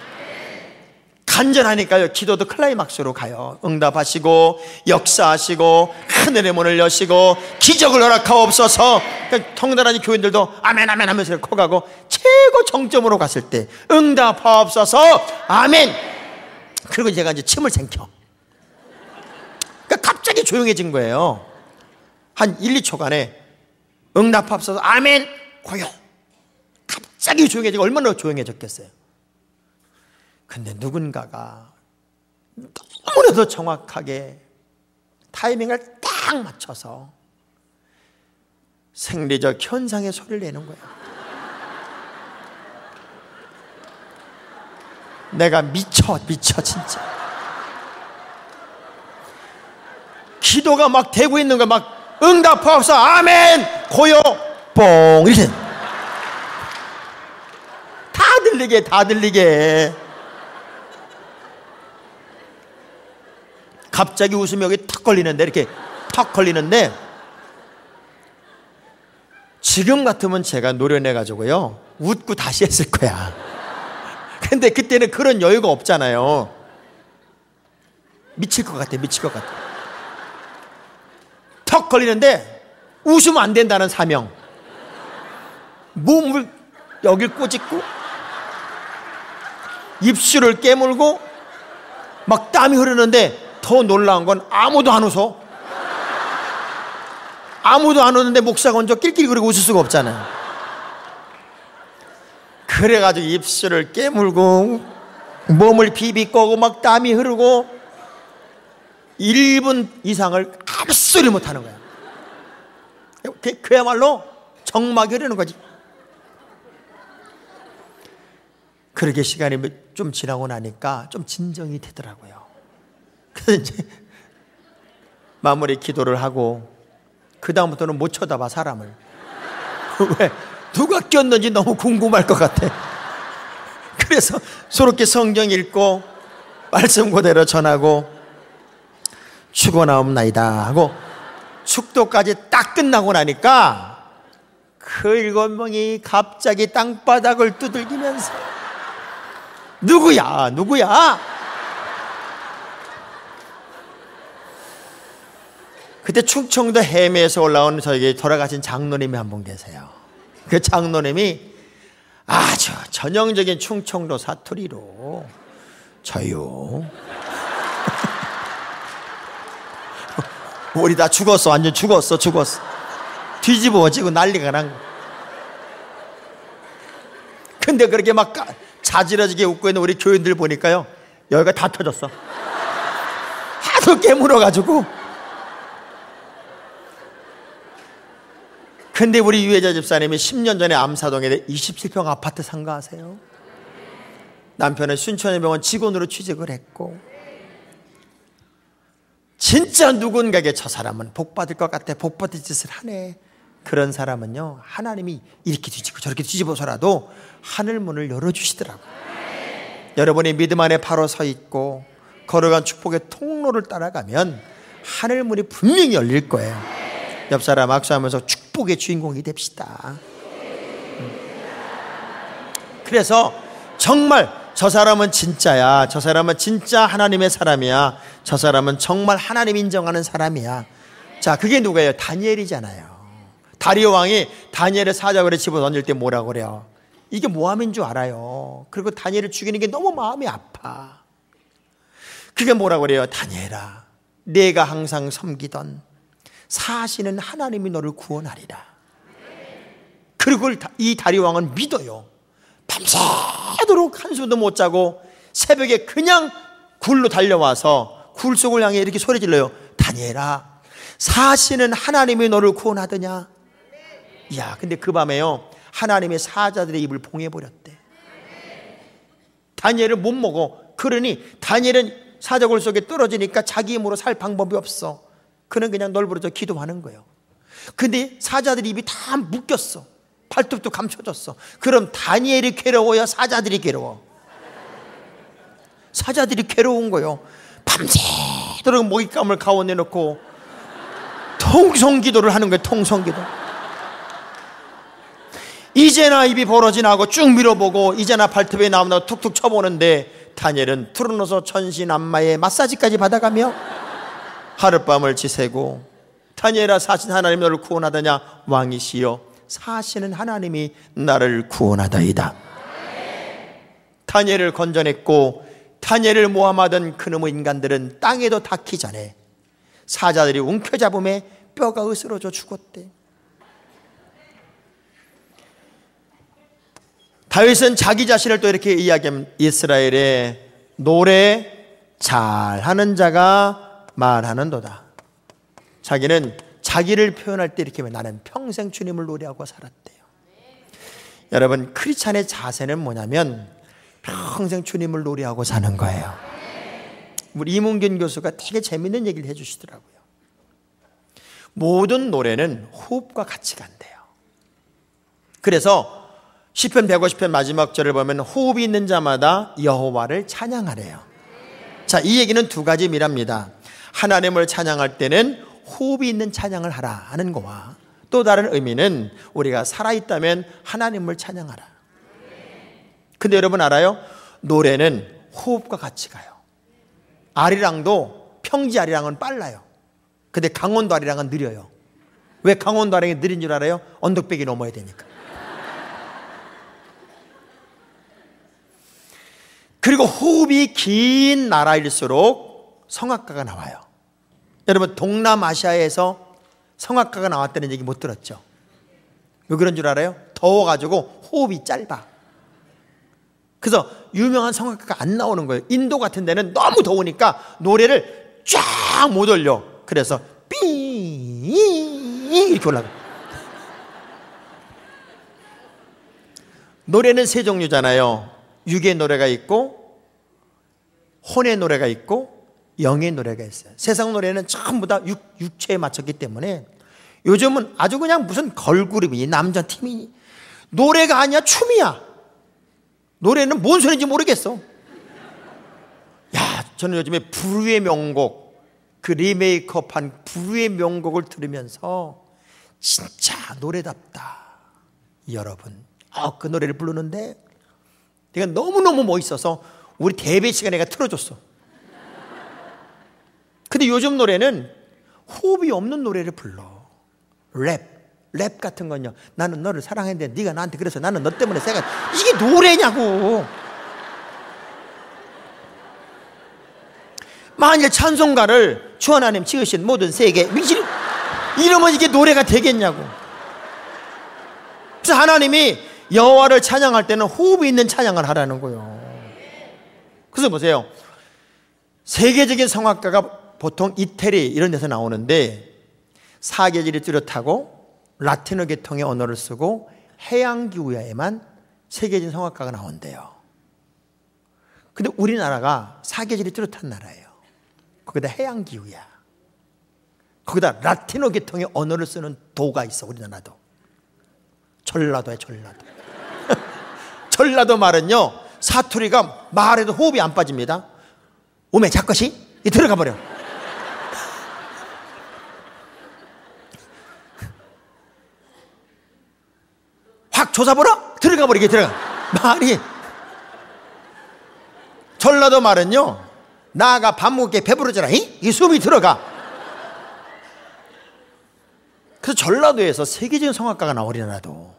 간절하니까요, 기도도 클라이막스로 가요. 응답하시고 역사하시고 하늘의 문을 여시고 기적을 허락하옵소서. 그러니까 통달하는 교인들도 아멘 아멘 하면서 커가고 최고 정점으로 갔을 때 응답하옵소서 아멘. 그리고 제가 이제 침을 생겨. 그러니까 갑자기 조용해진 거예요. 한 1, 2초간에 응답하옵소서 아멘 고요. 갑자기 조용해지고 얼마나 조용해졌겠어요. 근데 누군가가 너무나도 정확하게 타이밍을 딱 맞춰서 생리적 현상의 소리를 내는 거예요. 내가 미쳐 진짜. 기도가 막 되고 있는 거 막 응답하옵소서 아멘 고요 뽕 이래. 다 들리게. 갑자기 웃음이 여기 턱 걸리는데, 이렇게 턱 걸리는데, 지금 같으면 제가 노려내가지고요 웃고 다시 했을 거야. 근데 그때는 그런 여유가 없잖아요. 미칠 것 같아. 턱 걸리는데 웃으면 안 된다는 사명. 몸을 여길 꼬집고 입술을 깨물고 막 땀이 흐르는데, 더 놀라운 건 아무도 안 웃어. 아무도 안 웃는데 목사가 먼저 낄낄거리고 웃을 수가 없잖아요. 그래가지고 입술을 깨물고 몸을 비비꼬고 막 땀이 흐르고 1분 이상을 아무 소리 못하는 거야. 그야말로 정막이 흐르는 거지. 그렇게 시간이 좀 지나고 나니까 좀 진정이 되더라고요. 그래서 이제 마무리 기도를 하고 그 다음부터는 못 쳐다봐 사람을. 왜? 누가 꼈는지 너무 궁금할 것 같아. 그래서 저렇게 성경 읽고 말씀 그대로 전하고 축원하옵나이다 하고 축도까지 딱 끝나고 나니까 그 7명이 갑자기 땅바닥을 두들기면서 누구야? 그때 충청도 해매에서 올라온 저에게 돌아가신 장로님이 한 분 계세요. 그 장로님이 아주 전형적인 충청도 사투리로 저요 우리 다 죽었어. 완전 죽었어. 뒤집어지고 난리가 난 거. 근데 그렇게 막 자지러지게 웃고 있는 우리 교인들 보니까요 여기가 다 터졌어. 하도 깨물어가지고. 근데 우리 유혜자 집사님이 10년 전에 암사동에 27평 아파트 산 거 아세요? 남편은 순천의병원 직원으로 취직을 했고, 진짜 누군가에게 저 사람은 복 받을 것 같아, 복 받을 짓을 하네. 그런 사람은요 하나님이 이렇게 뒤집고 저렇게 뒤집어서라도 하늘 문을 열어주시더라고요. 여러분이 믿음 안에 바로 서 있고 걸어간 축복의 통로를 따라가면 하늘 문이 분명히 열릴 거예요. 옆 사람 악수하면서 축복의 주인공이 됩시다. 그래서 정말 저 사람은 진짜야, 저 사람은 진짜 하나님의 사람이야, 저 사람은 정말 하나님 인정하는 사람이야. 자, 그게 누구예요? 다니엘이잖아요. 다리오 왕이 다니엘의 사자굴에 집어던질 때 뭐라고 그래요? 이게 모함인 줄 알아요. 그리고 다니엘을 죽이는 게 너무 마음이 아파. 그게 뭐라고 그래요? 다니엘아, 내가 항상 섬기던 사시는 하나님이 너를 구원하리라. 그리고 이 다리왕은 믿어요. 밤새도록 한숨도 못 자고 새벽에 그냥 굴로 달려와서 굴 속을 향해 이렇게 소리 질러요. 다니엘아, 사시는 하나님이 너를 구원하더냐? 야, 근데 그 밤에요, 하나님의 사자들의 입을 봉해버렸대. 다니엘을 못 먹어. 그러니 다니엘은 사자굴 속에 떨어지니까 자기 힘으로 살 방법이 없어. 그는 그냥 널브러져 기도하는 거예요. 근데 사자들의 입이 다 묶였어. 발톱도 감춰졌어. 그럼 다니엘이 괴로워요? 사자들이 괴로워? 사자들이 괴로운 거예요. 밤새도록 먹잇감을 가운데 놓고 통성기도를 하는 거예요. 통성기도. 이제나 입이 벌어지나 하고 쭉 밀어보고 이제나 발톱에 나온다고 툭툭 쳐보는데 다니엘은 틀어놓아서 천신안마에 마사지까지 받아가며 하룻밤을 지새고, 다니엘아, 사신 하나님 너를 구원하더냐? 왕이시여, 사시는 하나님이 나를 구원하다이다. 다니엘을 건져냈고 다니엘을 모함하던 그놈의 인간들은 땅에도 닿기 전에 사자들이 움켜잡음에 뼈가 으스러져 죽었대. 다윗은 자기 자신을 또 이렇게 이야기하면, 이스라엘의 노래 잘하는 자가 말하는도다. 자기는 자기를 표현할 때 이렇게 하면, 나는 평생 주님을 노래하고 살았대요. 여러분, 크리스찬의 자세는 뭐냐면 평생 주님을 노래하고 사는 거예요. 우리 이문균 교수가 되게 재밌는 얘기를 해주시더라고요. 모든 노래는 호흡과 같이 간대요. 그래서 시편 150편 마지막 절을 보면 호흡이 있는 자마다 여호와를 찬양하래요. 자, 이 얘기는 두 가지 의미랍니다. 하나님을 찬양할 때는 호흡이 있는 찬양을 하라 하는 거와, 또 다른 의미는 우리가 살아있다면 하나님을 찬양하라. 근데 여러분 알아요? 노래는 호흡과 같이 가요. 아리랑도 평지 아리랑은 빨라요. 근데 강원도 아리랑은 느려요. 왜 강원도 아리랑이 느린 줄 알아요? 언덕배기 넘어야 되니까. 그리고 호흡이 긴 나라일수록 성악가가 나와요. 여러분, 동남아시아에서 성악가가 나왔다는 얘기 못 들었죠? 왜 그런 줄 알아요? 더워가지고 호흡이 짧아. 그래서 유명한 성악가가 안 나오는 거예요. 인도 같은 데는 너무 더우니까 노래를 쫙 못 올려. 그래서 삐 이렇게 올라가. 노래는 세 종류잖아요. 육의 노래가 있고, 혼의 노래가 있고, 영의 노래가 있어요. 세상 노래는 전부 다 육체에 맞췄기 때문에 요즘은 아주 그냥 무슨 걸그룹이니 남자팀이니 노래가 아니야, 춤이야. 노래는 뭔 소리인지 모르겠어. 야, 저는 요즘에 부르의 명곡, 그 리메이크업한 부르의 명곡을 들으면서 진짜 노래답다. 여러분, 그 노래를 부르는데 내가 너무너무 멋있어서 우리 대회 시간에 내가 틀어줬어. 근데 요즘 노래는 호흡이 없는 노래를 불러. 랩 같은 건요, 나는 너를 사랑했는데 네가 나한테 그래서 나는 너 때문에 세가. 이게 노래냐고. 만일 찬송가를 주 하나님 지으신 모든 세계 미실 이러면 이게 노래가 되겠냐고. 그래서 하나님이 여호와를 찬양할 때는 호흡이 있는 찬양을 하라는 거예요. 그래서 보세요, 세계적인 성악가가 보통 이태리 이런 데서 나오는데 사계절이 뚜렷하고 라틴어 계통의 언어를 쓰고 해양기후야에만 세계적인 성악가가 나온대요. 근데 우리나라가 사계절이 뚜렷한 나라예요. 거기다 해양기후야, 거기다 라틴어 계통의 언어를 쓰는 도가 있어. 우리나라도 전라도야, 전라도. 전라도 말은요, 사투리가 말해도 호흡이 안 빠집니다. 오메 작것이 이 들어가 버려. 확 조사보라 들어가 버리게 들어가. 말이 전라도 말은요, 나가 밥 먹게 배부르잖아. 이 숨이 들어가. 그래서 전라도에서 세계적인 성악가가 나와. 우리나라도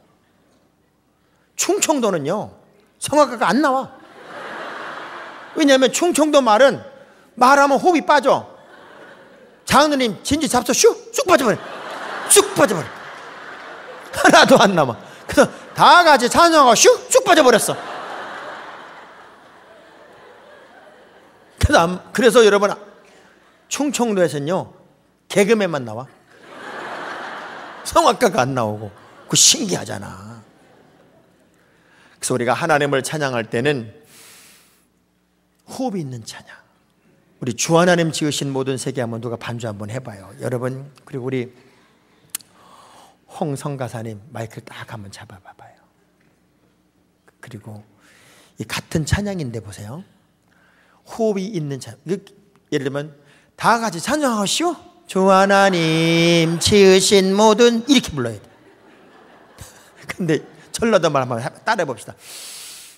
충청도는요 성악가가 안 나와. 왜냐하면 충청도 말은 말하면 호흡이 빠져. 장로님 진지 잡숴 쑥 빠져버려. 쑥 빠져버려. 하나도 안 남아. 그래서 다 같이 찬송하고 쑥 빠져버렸어. 그래서 여러분, 충청도에서는요 개그맨만 나와. 성악가가 안 나오고. 그거 신기하잖아. 그래서 우리가 하나님을 찬양할 때는 호흡이 있는 찬양. 우리 주 하나님 지으신 모든 세계 한번 누가 반주 한번 해봐요. 여러분, 그리고 우리 홍성가사님 마이크를 딱 한번 잡아봐봐요. 그리고 이 같은 찬양인데 보세요. 호흡이 있는 찬양. 예를 들면 다 같이 찬양하시오. 주 하나님 지으신 모든, 이렇게 불러야 돼. 근데 전라도 말 한번 따라해 봅시다.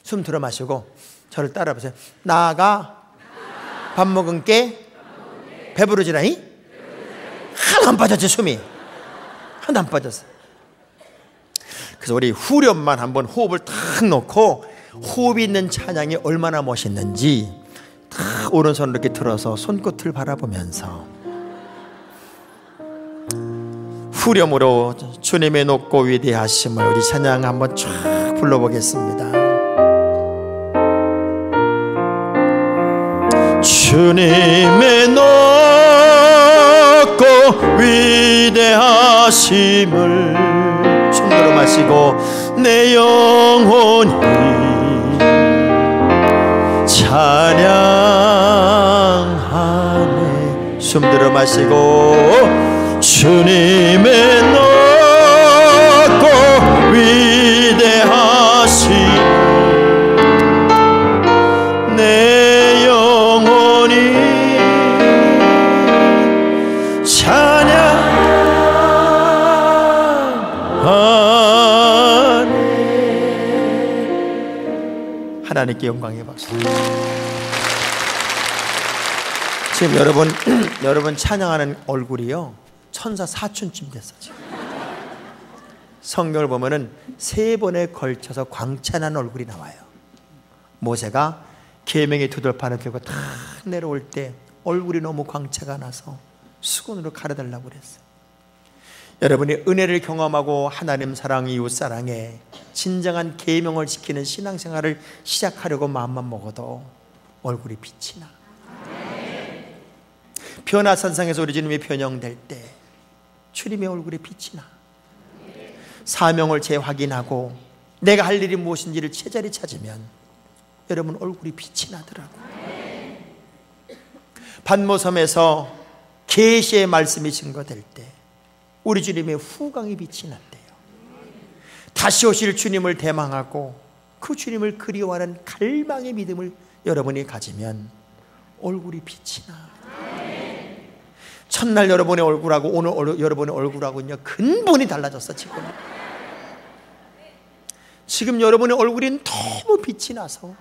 숨 들어 마시고 저를 따라해 보세요. 나가 밥 먹은 게 배부르지라니? 하나 안 빠졌지. 숨이 하나 안 빠졌어. 그래서 우리 후렴만 한번 호흡을 탁 놓고 호흡이 있는 찬양이 얼마나 멋있는지 탁 오른손을 이렇게 들어서 손끝을 바라보면서 후렴으로 주님의 높고 위대하심을 우리 찬양 한번 쫙 불러보겠습니다. 주님의 높고 위대하심을 숨 들어 마시고 내 영혼이 찬양하네. 숨 들어 마시고 주님의 높고 위대하심 내 영혼이 찬양하네. 하나님께 영광의 박수. 지금 여러분 찬양하는 얼굴이요 천사 사춘쯤 됐어 지금. 성경을 보면은 3번에 걸쳐서 광채난 얼굴이 나와요. 모세가 계명의 두들판을 들고 탁 내려올 때 얼굴이 너무 광채가 나서 수건으로 가려달라고 그랬어요. 여러분이 은혜를 경험하고 하나님 사랑, 이웃 사랑에 진정한 계명을 지키는 신앙생활을 시작하려고 마음만 먹어도 얼굴이 빛이 나. 변화산상에서 우리 주님이 변형될 때 주님의 얼굴에 빛이 나. 사명을 재확인하고 내가 할 일이 무엇인지를 제자리 찾으면 여러분 얼굴이 빛이 나더라고요. 반모섬에서 계시의 말씀이 증거될 때 우리 주님의 후광이 빛이 났대요. 다시 오실 주님을 대망하고 그 주님을 그리워하는 갈망의 믿음을 여러분이 가지면 얼굴이 빛이 나. 첫날 여러분의 얼굴하고 오늘 여러분의 얼굴하고는요 근본이 달라졌어. 지금 여러분의 얼굴이 너무 빛이 나서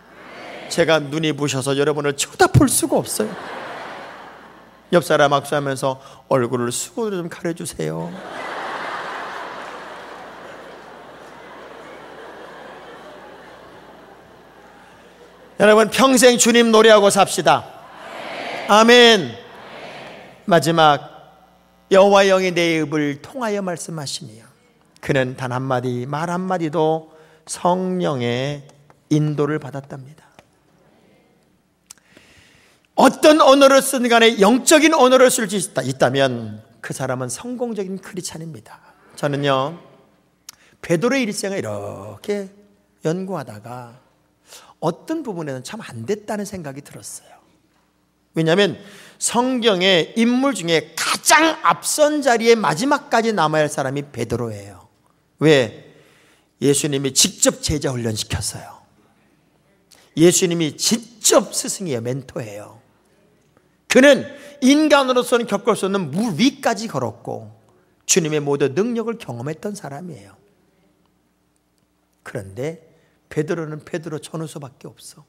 제가 눈이 부셔서 여러분을 쳐다볼 수가 없어요. 옆 사람 악수하면서 얼굴을 수건으로 좀 가려주세요. 여러분 평생 주님 노래하고 삽시다. 아멘. 마지막 여호와의 영이 내 입을 통하여 말씀하시며 그는 단 한마디 말 한마디도 성령의 인도를 받았답니다. 어떤 언어를 쓰든 간에 영적인 언어를 쓸 수 있다면 그 사람은 성공적인 크리스찬입니다. 저는요 베드로의 일생을 이렇게 연구하다가 어떤 부분에는 참 안 됐다는 생각이 들었어요. 왜냐하면 성경의 인물 중에 가장 앞선 자리에 마지막까지 남아야 할 사람이 베드로예요. 왜? 예수님이 직접 제자 훈련시켰어요. 예수님이 직접 스승이에요. 멘토예요. 그는 인간으로서는 겪을 수 없는 물 위까지 걸었고 주님의 모든 능력을 경험했던 사람이에요. 그런데 베드로는 베드로 전후서밖에 없어.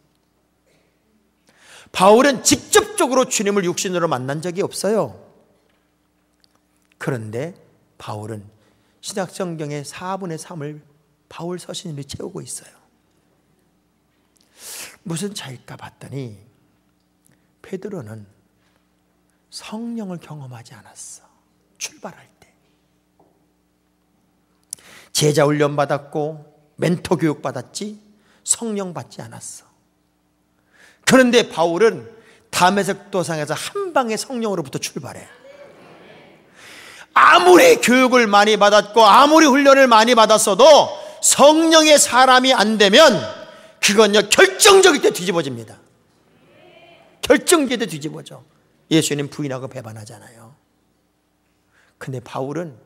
바울은 직접적으로 주님을 육신으로 만난 적이 없어요. 그런데 바울은 신약성경의 4분의 3을 바울 서신으로 채우고 있어요. 무슨 차이일까 봤더니 베드로는 성령을 경험하지 않았어. 출발할 때 제자 훈련 받았고 멘토 교육 받았지 성령 받지 않았어. 그런데 바울은 다메섹 도상에서 한 방에 성령으로부터 출발해. 아무리 교육을 많이 받았고 아무리 훈련을 많이 받았어도 성령의 사람이 안 되면 그건요 결정적일 때 뒤집어집니다. 결정적일 때 뒤집어져. 예수님 부인하고 배반하잖아요. 근데 바울은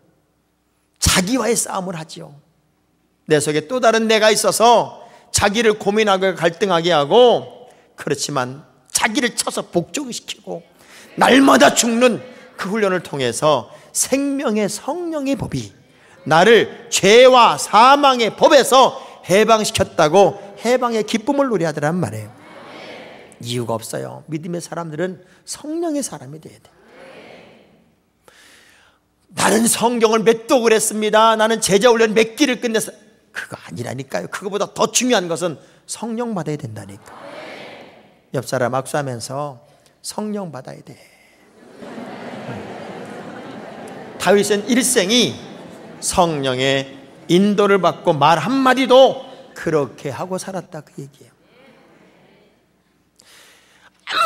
자기와의 싸움을 하지요. 내 속에 또 다른 내가 있어서 자기를 고민하고 갈등하게 하고, 그렇지만 자기를 쳐서 복종시키고 날마다 죽는 그 훈련을 통해서 생명의 성령의 법이 나를 죄와 사망의 법에서 해방시켰다고 해방의 기쁨을 노래하더란 말이에요. 이유가 없어요. 믿음의 사람들은 성령의 사람이 돼야 돼. 나는 성경을 몇 독을 했습니다. 나는 제자훈련 몇 기를 끝냈어. 그거 아니라니까요. 그거보다 더 중요한 것은 성령 받아야 된다니까. 옆 사람 악수하면서 성령 받아야 돼. 다윗은 일생이 성령의 인도를 받고 말 한마디도 그렇게 하고 살았다, 그 얘기예요.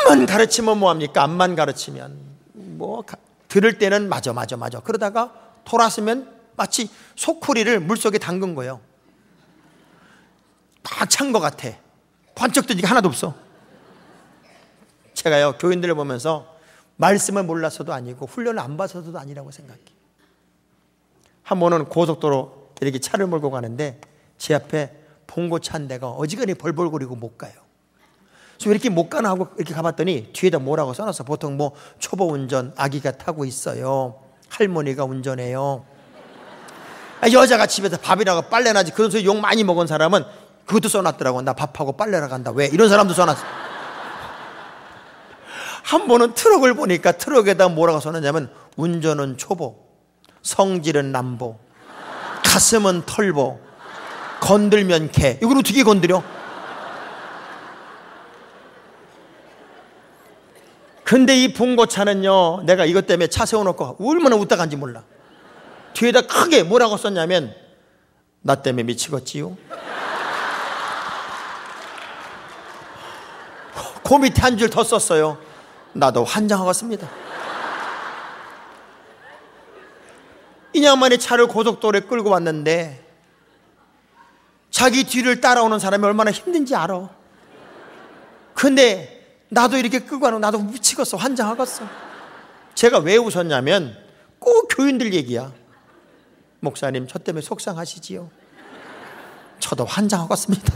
암만 가르치면 뭐합니까? 암만 가르치면 들을 때는 맞아 그러다가 돌아서면 마치 소쿠리를 물속에 담근 거예요. 딱 찬 것 같아. 번쩍 뜨니까 하나도 없어. 제가요 교인들을 보면서 말씀을 몰라서도 아니고 훈련을 안 받아서도 아니라고 생각해. 한 번은 고속도로 이렇게 차를 몰고 가는데 제 앞에 봉고차 한 대가 어지간히 벌벌거리고 못 가요. 그래서 왜 이렇게 못 가나 하고 이렇게 가봤더니 뒤에다 뭐라고 써놨어. 보통 초보 운전 아기가 타고 있어요, 할머니가 운전해요, 여자가 집에서 밥이라고 빨래나 하지. 그런 소리 욕 많이 먹은 사람은 그것도 써놨더라고. 나 밥하고 빨래나 간다. 왜? 이런 사람도 써놨어. 한 번은 트럭을 보니까 트럭에다 뭐라고 써놨냐면 운전은 초보, 성질은 남보, 가슴은 털보, 건들면 개. 이걸 어떻게 건드려? 근데 이 봉고차는요, 내가 이것 때문에 차 세워놓고 얼마나 웃다 간지 몰라. 뒤에다 크게 뭐라고 썼냐면 나 때문에 미치겠지요. 그 밑에 한 줄 더 썼어요. 나도 환장하겠습니다. 인양만이 차를 고속도로에 끌고 왔는데 자기 뒤를 따라오는 사람이 얼마나 힘든지 알아. 근데 나도 이렇게 끌고 가는 나도 미치겠어. 환장하겠어. 제가 왜 웃었냐면 꼭 교인들 얘기야. 목사님 저 때문에 속상하시지요? 저도 환장하겠습니다.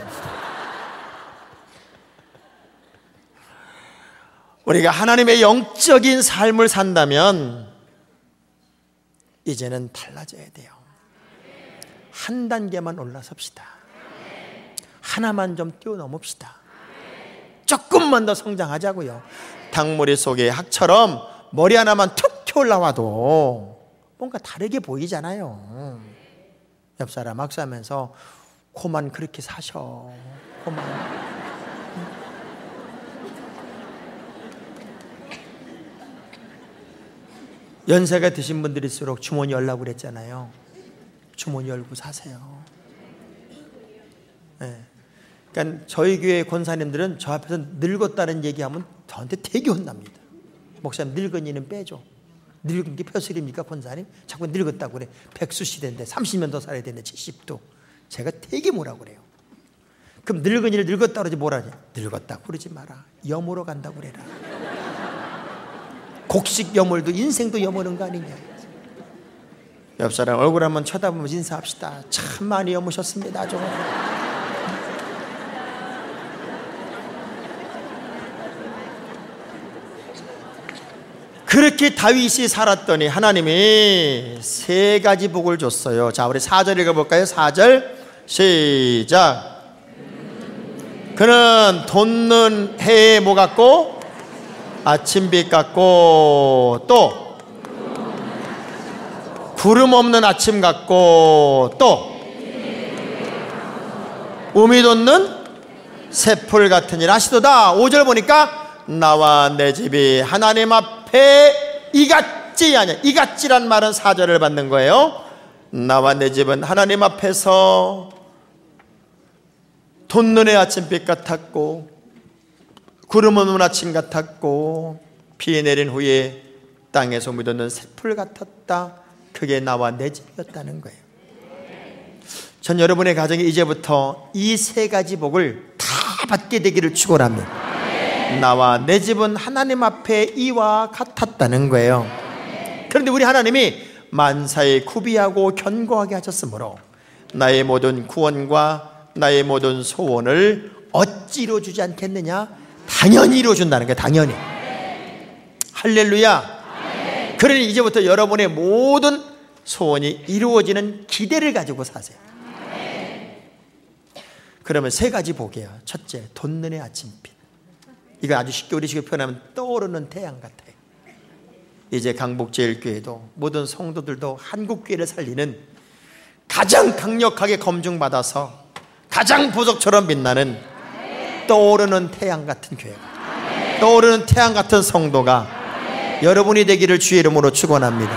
우리가 하나님의 영적인 삶을 산다면 이제는 달라져야 돼요. 한 단계만 올라섭시다. 하나만 좀 뛰어넘읍시다. 조금만 더 성장하자고요. 닭머리 속에 학처럼 머리 하나만 툭 튀어올라와도 뭔가 다르게 보이잖아요. 옆 사람 악수하면서 코만 그렇게 사셔. 코만. 연세가 드신 분들일수록 주머니 열라고 그랬잖아요. 주머니 열고 사세요. 네. 그러니까 저희 교회 권사님들은 저 앞에서 늙었다는 얘기하면 저한테 되게 혼납니다. 목사님 늙은이는 빼줘. 늙은 게 벼슬입니까 권사님? 자꾸 늙었다고 그래. 백수 시대인데 30년 더 살아야 되는데 70도. 제가 되게 뭐라고 그래요. 그럼 늙은이를 늙었다고 그러지 뭐라냐. 늙었다고 그러지 마라. 염으로 간다고 그래라. 곡식 염을도 인생도 염으는 거 아니냐. 옆 사람 얼굴 한번 쳐다보면서 인사합시다. 참 많이 염으셨습니다. 좀. 그렇게 다윗이 살았더니 하나님이 세 가지 복을 줬어요. 자, 우리 4절 읽어볼까요? 4절 시작. 그는 돋는 해에 뭐 같고? 아침빛 같고, 또 구름 없는 아침 같고, 또 우미 돋는 새풀 같으니라 하시도다. 5절 보니까 나와 내 집이 하나님 앞에 앞에 이같지 아니야. 이같지란 말은 사절을 받는 거예요. 나와 내 집은 하나님 앞에서 돋눈의 아침빛 같았고 구름 없는 아침 같았고 비 내린 후에 땅에서 묻어있는 새풀 같았다. 그게 나와 내 집이었다는 거예요. 전 여러분의 가정에 이제부터 이 세 가지 복을 다 받게 되기를 축원합니다. 나와 내 집은 하나님 앞에 이와 같았다는 거예요. 그런데 우리 하나님이 만사에 구비하고 견고하게 하셨으므로 나의 모든 구원과 나의 모든 소원을 어찌 이루어주지 않겠느냐? 당연히 이루어준다는 거예요. 당연히. 할렐루야. 그러니 이제부터 여러분의 모든 소원이 이루어지는 기대를 가지고 사세요. 그러면 세 가지 복이에요. 첫째, 돋는의 아침빛. 이거 아주 쉽게 우리식으로 표현하면 떠오르는 태양 같아요. 이제 강북제일교회도 모든 성도들도 한국교회를 살리는 가장 강력하게 검증받아서 가장 보석처럼 빛나는 떠오르는 태양 같은 교회가, 떠오르는 태양 같은 성도가 여러분이 되기를 주의 이름으로 축원합니다.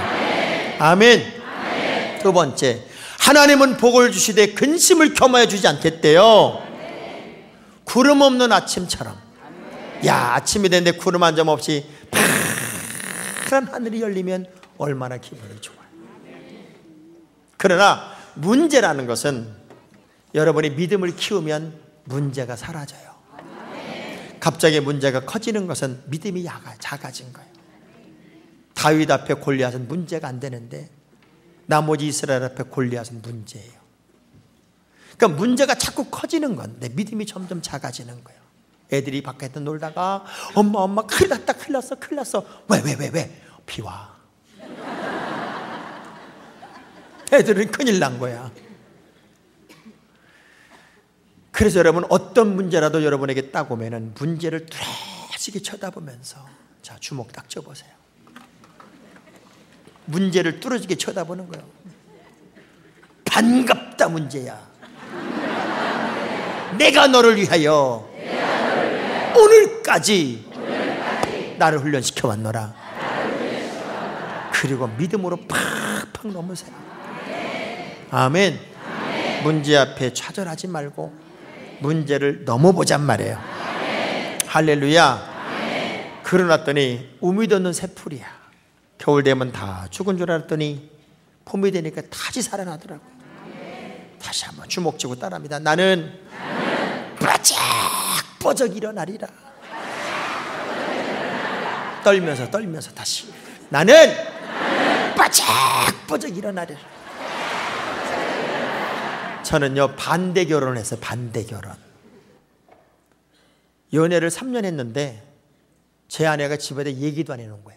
아멘. 두 번째, 하나님은 복을 주시되 근심을 겸하여 주지 않겠대요. 구름 없는 아침처럼. 야, 아침이 됐는데 구름 한 점 없이 파란 하늘이 열리면 얼마나 기분이 좋아요. 그러나 문제라는 것은 여러분이 믿음을 키우면 문제가 사라져요. 갑자기 문제가 커지는 것은 믿음이 작아진 거예요. 다윗 앞에 골리앗은 문제가 안 되는데 나머지 이스라엘 앞에 골리앗은 문제예요. 그러니까 문제가 자꾸 커지는 건데 믿음이 점점 작아지는 거예요. 애들이 밖에서 놀다가 엄마 큰일 났다, 큰일 났어. 왜? 비와. 애들은 큰일 난 거야. 그래서 여러분, 어떤 문제라도 여러분에게 딱 오면은 문제를 뚜렷하게 쳐다보면서, 자, 주먹 딱 쥐어보세요. 문제를 뚫어지게 쳐다보는 거예요. 반갑다 문제야. 내가 너를 위하여 오늘까지 나를 훈련시켜 왔노라. 그리고 믿음으로 팍팍 넘으세요. 아멘. 문제 앞에 좌절하지 말고 문제를 넘어보잔 말이에요. 할렐루야. 그러놨더니 우미 돋는 새풀이야. 겨울 되면 다 죽은 줄 알았더니 봄이 되니까 다시 살아나더라고요. 다시 한번 주먹 쥐고 따라합니다. 나는 바짝바짝 일어나리라. 떨면서 다시. 나는 바짝바짝 일어나리라. 저는요, 반대 결혼을 했어요. 반대 결혼. 연애를 3년 했는데 제 아내가 집에다 얘기도 안 해놓은 거야.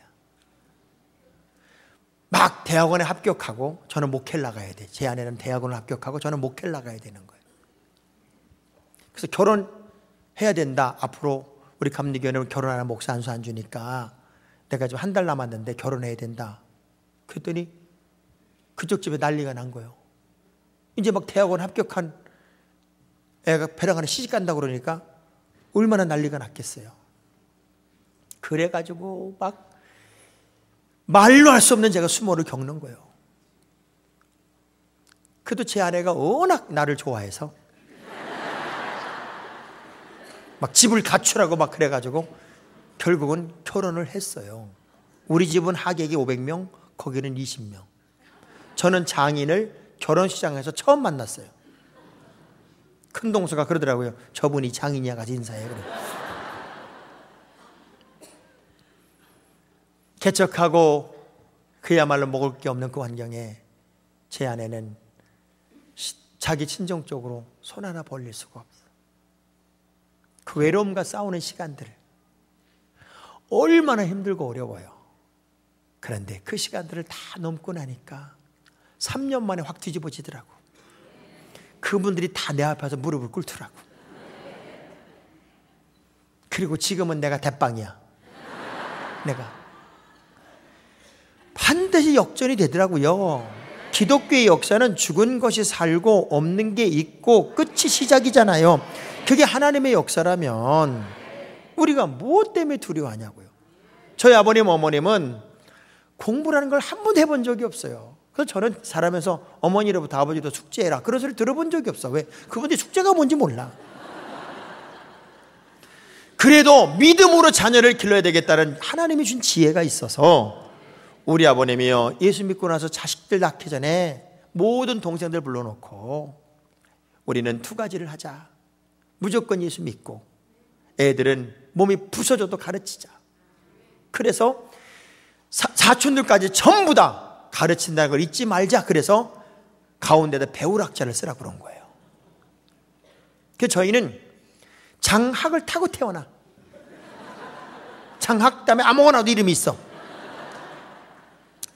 막 대학원에 합격하고 저는 목회를 나가야 돼. 제 아내는 대학원을 합격하고 저는 목회를 나가야 되는 거예요. 그래서 결혼해야 된다. 앞으로 우리 감리교회는 결혼하는 목사 안수 안 주니까 내가 지금 한 달 남았는데 결혼해야 된다. 그랬더니 그쪽 집에 난리가 난 거예요. 이제 막 대학원 합격한 애가 배랑간에 시집 간다고 그러니까 얼마나 난리가 났겠어요. 그래가지고 막 말로 할 수 없는 제가 수모를 겪는 거예요. 그래도 제 아내가 워낙 나를 좋아해서 막 집을 갖추라고 막 그래가지고 결국은 결혼을 했어요. 우리 집은 하객이 500명, 거기는 20명. 저는 장인을 결혼식장에서 처음 만났어요. 큰 동서가 그러더라고요. 저분이 장인이야, 가서 인사해. 그래. 개척하고 그야말로 먹을 게 없는 그 환경에 제 아내는 자기 친정 쪽으로 손 하나 벌릴 수가 없어. 그 외로움과 싸우는 시간들 얼마나 힘들고 어려워요. 그런데 그 시간들을 다 넘고 나니까 3년 만에 확 뒤집어지더라고. 그분들이 다 내 앞에서 무릎을 꿇더라고. 그리고 지금은 내가 대빵이야. 내가 반드시 역전이 되더라고요. 기독교의 역사는 죽은 것이 살고 없는 게 있고 끝이 시작이잖아요. 그게 하나님의 역사라면 우리가 무엇 때문에 두려워하냐고요. 저희 아버님 어머님은 공부라는 걸 한 번도 해본 적이 없어요. 그래서 저는 살아면서 어머니로부터 아버지도 숙제해라 그런 소리 들어본 적이 없어. 왜? 그분들이 숙제가 뭔지 몰라. 그래도 믿음으로 자녀를 길러야 되겠다는 하나님이 준 지혜가 있어서 우리 아버님이요, 예수 믿고 나서 자식들 낳기 전에 모든 동생들 불러놓고 우리는 두 가지를 하자. 무조건 예수 믿고 애들은 몸이 부서져도 가르치자. 그래서 사촌들까지 전부 다 가르친다는 걸 잊지 말자. 그래서 가운데다 배울학자를 쓰라 그런 거예요. 그래서 저희는 장학을 타고 태어나. 장학 다음에 아무거나도 이름이 있어.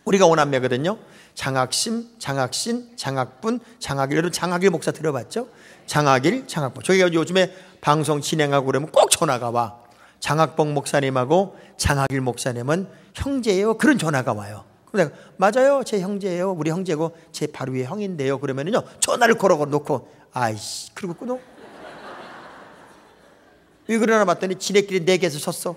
우리가 오남매거든요. 장학심, 장학신, 장학분, 장학일. 여러분 장학일 목사 들어봤죠? 장학일, 장학분. 저희가 요즘에 방송 진행하고 그러면 꼭 전화가 와. 장학봉 목사님하고 장학일 목사님은 형제예요. 그런 전화가 와요. 그럼 내가 맞아요, 제 형제예요. 우리 형제고 제 바로 위에 형인데요. 그러면은요 전화를 걸어 놓고 아이씨 그리고 끊어. 왜 그러나 봤더니 지네끼리 내게서 섰어.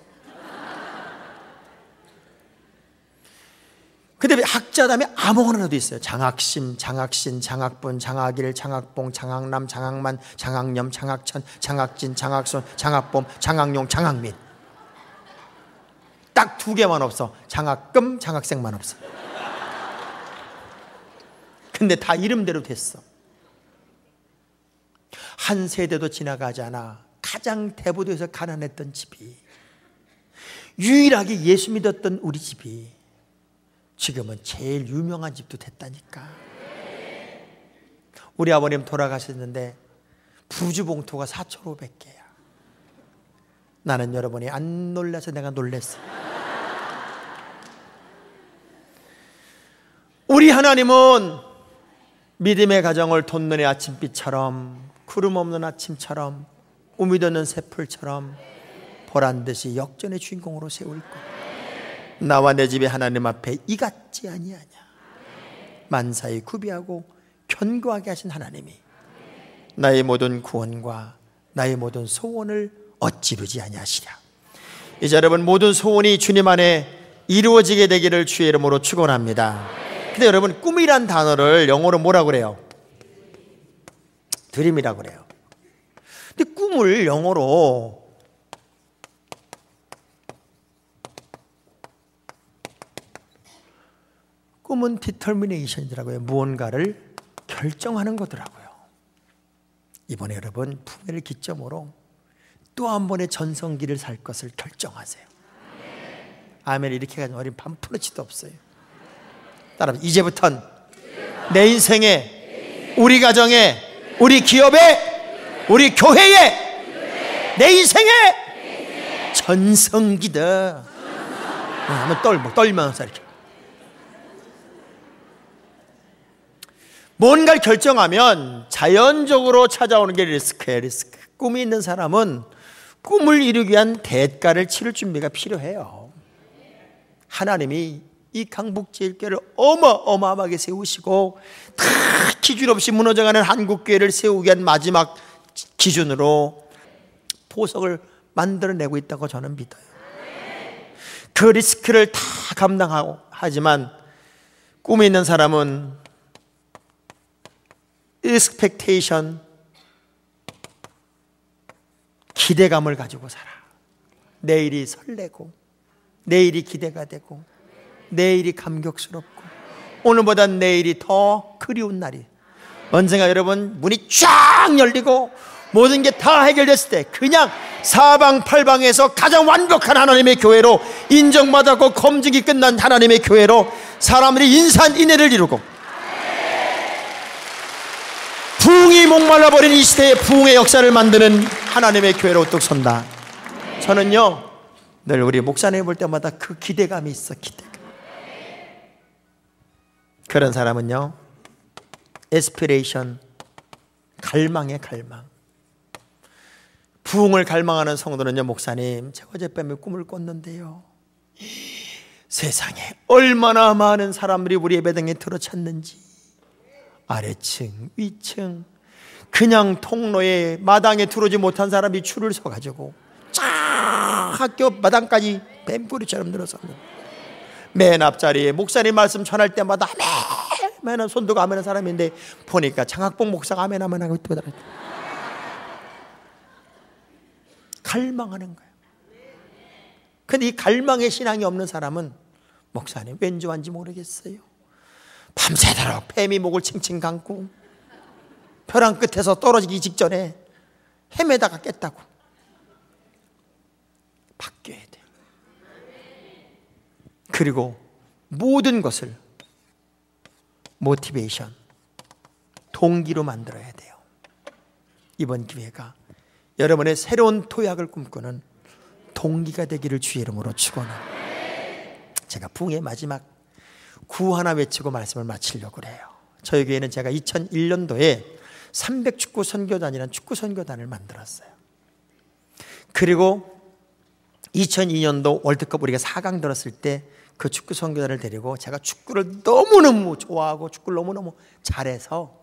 근데 학자 다음에 아무거나도 있어요. 장학심, 장학신, 장학분, 장학일, 장학봉, 장학남, 장학만, 장학념, 장학천, 장학진, 장학손, 장학봄, 장학용, 장학민. 딱 두 개만 없어. 장학금, 장학생만 없어. 근데 다 이름대로 됐어. 한 세대도 지나가지 않아 가장 대부도에서 가난했던 집이, 유일하게 예수 믿었던 우리 집이 지금은 제일 유명한 집도 됐다니까. 우리 아버님 돌아가셨는데 부주 봉투가 4,500개야. 나는 여러분이 안 놀라서 내가 놀랬어. 우리 하나님은 믿음의 가정을 돋는 아침빛처럼, 구름 없는 아침처럼, 우미 돋는 새풀처럼 보란듯이 역전의 주인공으로 세울 거야. 나와 내 집이 하나님 앞에 이같지 아니하냐. 만사에 구비하고 견고하게 하신 하나님이 나의 모든 구원과 나의 모든 소원을 어찌 이루지 아니하시랴. 이제 여러분 모든 소원이 주님 안에 이루어지게 되기를 주의 이름으로 축원합니다. 근데 여러분 꿈이란 단어를 영어로 뭐라고 그래요? 드림이라고 그래요. 근데 꿈을 영어로 꿈은 determination이더라고요. 무언가를 결정하는 거더라고요. 이번에 여러분 풍요를 기점으로 또 한 번의 전성기를 살 것을 결정하세요. 아멘. 이렇게 해가지고 우리 반푸르치도 없어요. 따라서 이제부턴 내 인생에, 우리 가정에, 우리 기업에, 우리 교회에, 내 인생에 전성기다. 한번 떨면서 이렇게. 뭔가를 결정하면 자연적으로 찾아오는 게 리스크예요. 리스크. 꿈이 있는 사람은 꿈을 이루기 위한 대가를 치를 준비가 필요해요. 하나님이 이 강북제일교회를 어마어마하게 세우시고 다 기준 없이 무너져가는 한국교회를 세우기 위한 마지막 기준으로 보석을 만들어내고 있다고 저는 믿어요. 그 리스크를 다 감당하고 하지만 꿈이 있는 사람은 expectation, 기대감을 가지고 살아. 내일이 설레고, 내일이 기대가 되고, 내일이 감격스럽고, 오늘보다 내일이 더 그리운 날이. 언젠가 여러분 문이 쫙 열리고 모든 게 다 해결됐을 때 그냥 사방팔방에서 가장 완벽한 하나님의 교회로 인정받았고 검증이 끝난 하나님의 교회로 사람들이 인산인해를 이루고 부흥이 목말라버린 이 시대에 부흥의 역사를 만드는 하나님의 교회로 뚝 선다. 저는요 늘 우리 목사님 볼 때마다 그 기대감이 있어. 기대감. 그런 사람은요 에스피레이션, 갈망의 갈망. 부흥을 갈망하는 성도는요, 목사님 제가 어젯밤에 꿈을 꿨는데요 세상에 얼마나 많은 사람들이 우리 예배당에 들어찼는지, 아래층 위층 그냥 통로에 마당에 들어오지 못한 사람이 줄을 서가지고 쫙 학교 마당까지 뱀꼬리처럼 늘었습니다. 맨 앞자리에 목사님 말씀 전할 때마다 아멘 손 들고 아멘하는 사람인데 보니까 장학봉 목사가 아멘 하고 있더라고요. 갈망하는 거예요. 근데 이 갈망의 신앙이 없는 사람은 목사님 왠지 완지 모르겠어요. 밤새도록 뱀이 목을 칭칭 감고 벼랑 끝에서 떨어지기 직전에 헤매다가 깼다고. 바뀌어야 돼요. 그리고 모든 것을 모티베이션, 동기로 만들어야 돼요. 이번 기회가 여러분의 새로운 토약을 꿈꾸는 동기가 되기를 주의 이름으로 축원합니다. 제가 부흥의 마지막 구 하나 외치고 말씀을 마치려고 그래요. 저희 교회는 제가 2001년도에 300축구 선교단이라는 축구 선교단을 만들었어요. 그리고 2002년도 월드컵 우리가 4강 들었을 때 그 축구 선교단을 데리고 제가 축구를 너무너무 좋아하고 축구를 너무너무 잘해서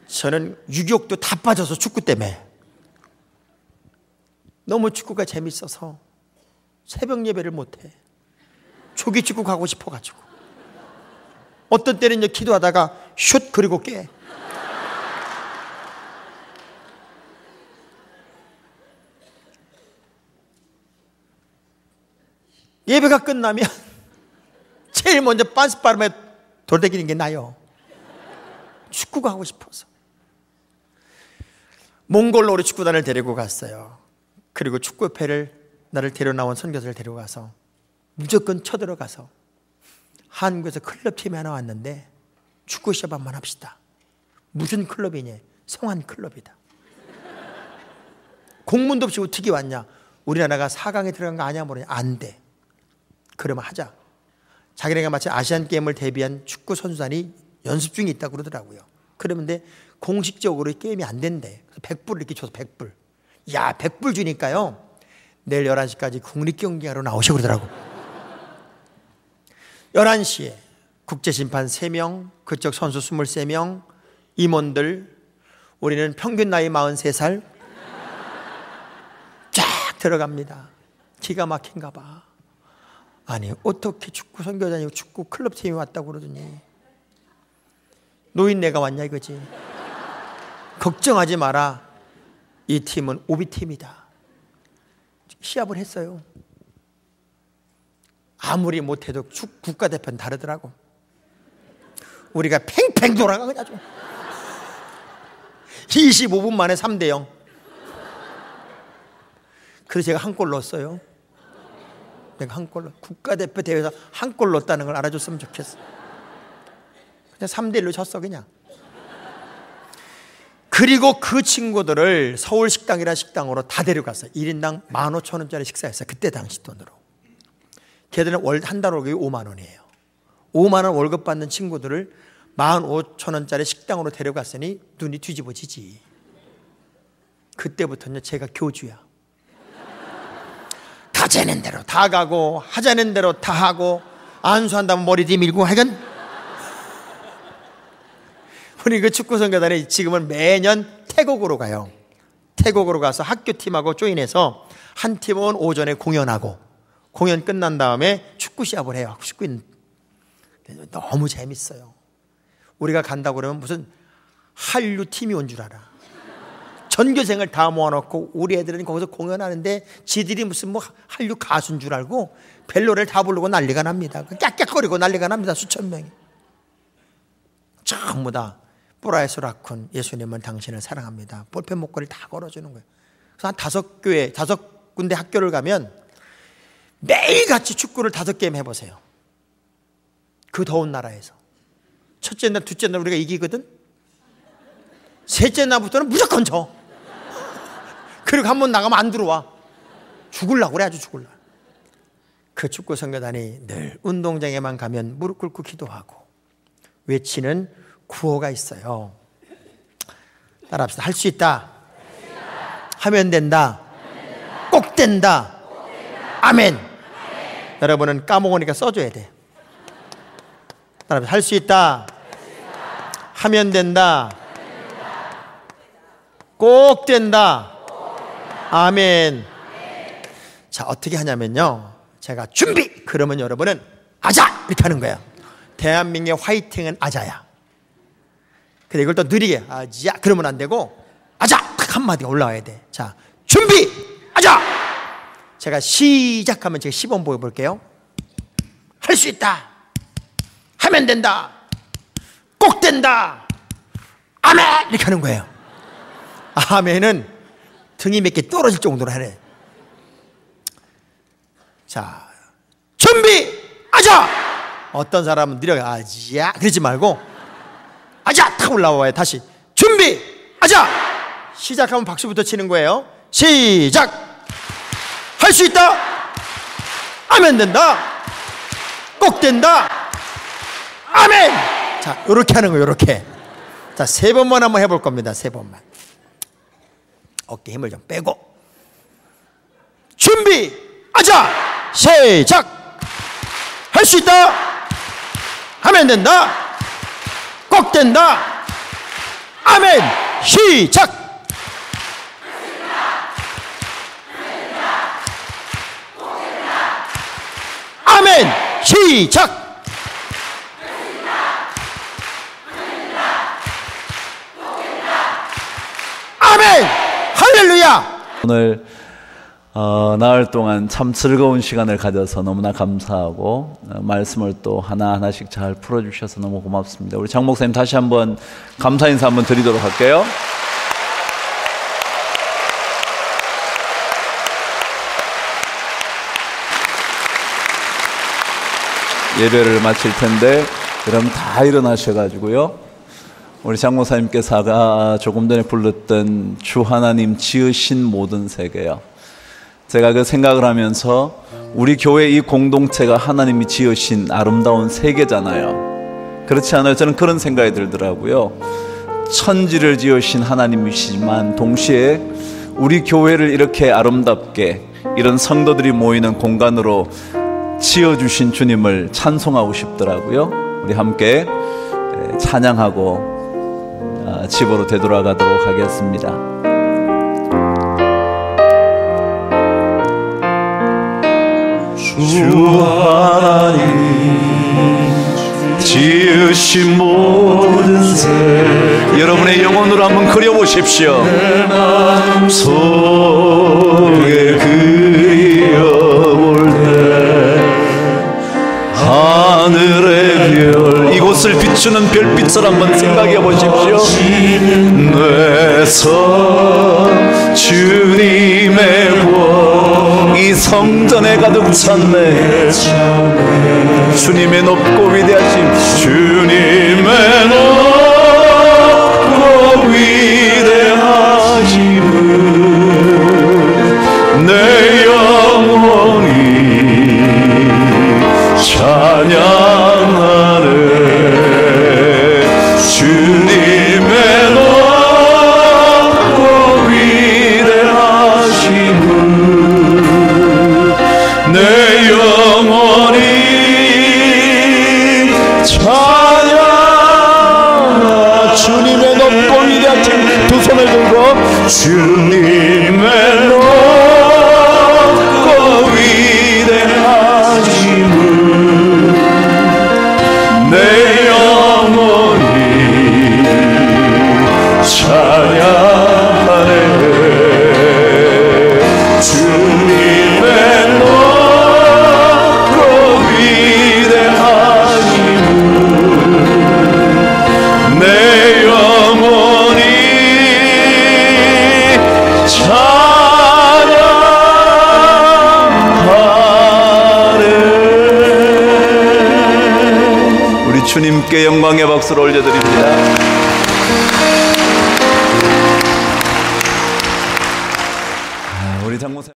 저는 유격도 다 빠져서 축구 때문에 너무 축구가 재밌어서 새벽 예배를 못해. 조기 축구 가고 싶어가지고 어떤 때는 기도하다가 슛 그리고 깨. 예배가 끝나면 제일 먼저 빤스바람에 돌대기는 게 나요. 축구가 하고 싶어서. 몽골로 우리 축구단을 데리고 갔어요. 그리고 축구협회를 나를 데려나온 선교사를 데리고 가서 무조건 쳐들어가서 한국에서 클럽팀이 하나 왔는데 축구 시합 한번 합시다. 무슨 클럽이냐? 성한 클럽이다. 공문도 없이 어떻게 왔냐? 우리나라가 4강에 들어간 거 아냐 모르냐? 안 돼. 그러면 하자. 자기네가 마치 아시안게임을 대비한 축구 선수단이 연습 중에 있다고 그러더라고요. 그러는데 공식적으로 게임이 안 된대. 그래서 100불 이렇게 줘서 100불. 야, 100불 주니까요. 내일 11시까지 국립경기하러 나오시고 그러더라고. 11시에 국제심판 3명, 그쪽 선수 23명, 임원들, 우리는 평균 나이 43살 쫙 들어갑니다. 기가 막힌가 봐. 아니 어떻게 축구 선교단이고 축구 클럽팀이 왔다고 그러더니 노인네가 왔냐 이거지. 걱정하지 마라. 이 팀은 오비팀이다. 시합을 했어요. 아무리 못해도 국가대표는 다르더라고. 우리가 팽팽 돌아가가지고 25분 만에 3대0. 그래서 제가 한 골 넣었어요. 내가 한 골, 국가대표 대회에서 한 골 넣었다는 걸 알아줬으면 좋겠어. 그냥 3대1로 졌어 그냥. 그리고 그 친구들을 서울식당이라는 식당으로 다 데려갔어요. 1인당 15,000원짜리 식사였어요. 그때 당시 돈으로. 걔들은 한 달 월급이 5만 원이에요. 5만 원 월급 받는 친구들을 15,000원짜리 식당으로 데려갔으니 눈이 뒤집어지지. 그때부터는 제가 교주야. 가자는 대로 다 가고 하자는 대로 다 하고 안수한다면 머리 뒤밀고 하여간 우리 그 축구선교단이 지금은 매년 태국으로 가요. 태국으로 가서 학교팀하고 조인해서 한 팀은 오전에 공연하고 공연 끝난 다음에 축구 시합을 해요. 축구인 너무 재밌어요. 우리가 간다고 그러면 무슨 한류 팀이 온 줄 알아. 전교생을 다 모아놓고 우리 애들은 거기서 공연하는데 지들이 무슨 뭐 한류 가수인 줄 알고 벨로를 다 부르고 난리가 납니다. 깍깍거리고 난리가 납니다. 수천 명이. 전부 다 뿌라에서 라쿤 예수님은 당신을 사랑합니다. 볼펜 목걸이를 다 걸어주는 거예요. 그래서 한 5교회, 5군데 학교를 가면 매일같이 축구를 5게임 해보세요. 그 더운 나라에서. 첫째 날, 둘째 날 우리가 이기거든. 셋째 날부터는 무조건 져. 그리고 한번 나가면 안 들어와. 죽을라고 그래. 아주 죽을라. 그 축구 선교단이 늘 운동장에만 가면 무릎 꿇고 기도하고 외치는 구호가 있어요. 따라합시다. 할 수 있다. 하면 된다. 꼭 된다. 아멘. 여러분은 까먹으니까 써줘야 돼. 따라합시다. 할 수 있다. 하면 된다. 꼭 된다. 아멘. 자, 어떻게 하냐면요. 제가 준비! 그러면 여러분은 아자! 이렇게 하는 거예요. 대한민국의 화이팅은 아자야. 근데 이걸 또 느리게 아자! 그러면 안 되고 아자! 딱 한마디가 올라와야 돼. 자, 준비! 아자! 제가 시작하면 제가 시범 보여볼게요. 할 수 있다. 하면 된다. 꼭 된다. 아멘! 이렇게 하는 거예요. 아멘은 등이 몇 개 떨어질 정도로 하네. 자, 준비! 아자! 어떤 사람은 느려가 아자! 그러지 말고 아자! 탁 올라와요. 다시 준비! 아자! 시작하면 박수부터 치는 거예요. 시작! 할 수 있다! 아멘 된다! 꼭 된다! 아멘! 자, 요렇게 하는 거예요. 요렇게. 자, 3번만 한번 해볼 겁니다. 3번만. 어깨 힘을 좀 빼고 준비! 아자! 시작! 할 수 있다! 하면 된다! 꼭 된다! 아멘! 시작! 아멘! 시작! 아멘! 할렐루야! 오늘 나흘 동안 참 즐거운 시간을 가져서 너무나 감사하고 말씀을 또 하나하나씩 잘 풀어주셔서 너무 고맙습니다. 우리 장 목사님 다시 한번 감사 인사 한번 드리도록 할게요. 예배를 마칠 텐데 여러분 다 일어나셔가지고요. 우리 장 목사님께서 아까 조금 전에 불렀던 주 하나님 지으신 모든 세계요. 제가 그 생각을 하면서 우리 교회 이 공동체가 하나님이 지으신 아름다운 세계잖아요. 그렇지 않아요? 저는 그런 생각이 들더라고요. 천지를 지으신 하나님이시지만 동시에 우리 교회를 이렇게 아름답게 이런 성도들이 모이는 공간으로 지어주신 주님을 찬송하고 싶더라고요. 우리 함께 찬양하고 집으로 되돌아가도록 하겠습니다. 주 하나님 지으신 모든 세계 여러분의 영혼으로 한번 그려보십시오. 내 마음속에 그려볼 때 하늘의 별 이곳을 비추는 별빛을 한번 생각해 보십시오. 뇌서 주님의 권 이 성전에 가득 찼네. 주님의 높고 위대하심 주님의 높고 위대하심을 내 영혼이 찬양하네. 주님의 높고 위대하심을 내 영혼이 찬양하네. 주님의 높고 위대하심 두 손을 들고 주님의 높고 위대하심을 내 영혼이 찬양하네. 주님의 높고 위대하심을 내 영혼이 찬양하네. 우리 주님께 영광의 박수를 올려드립니다.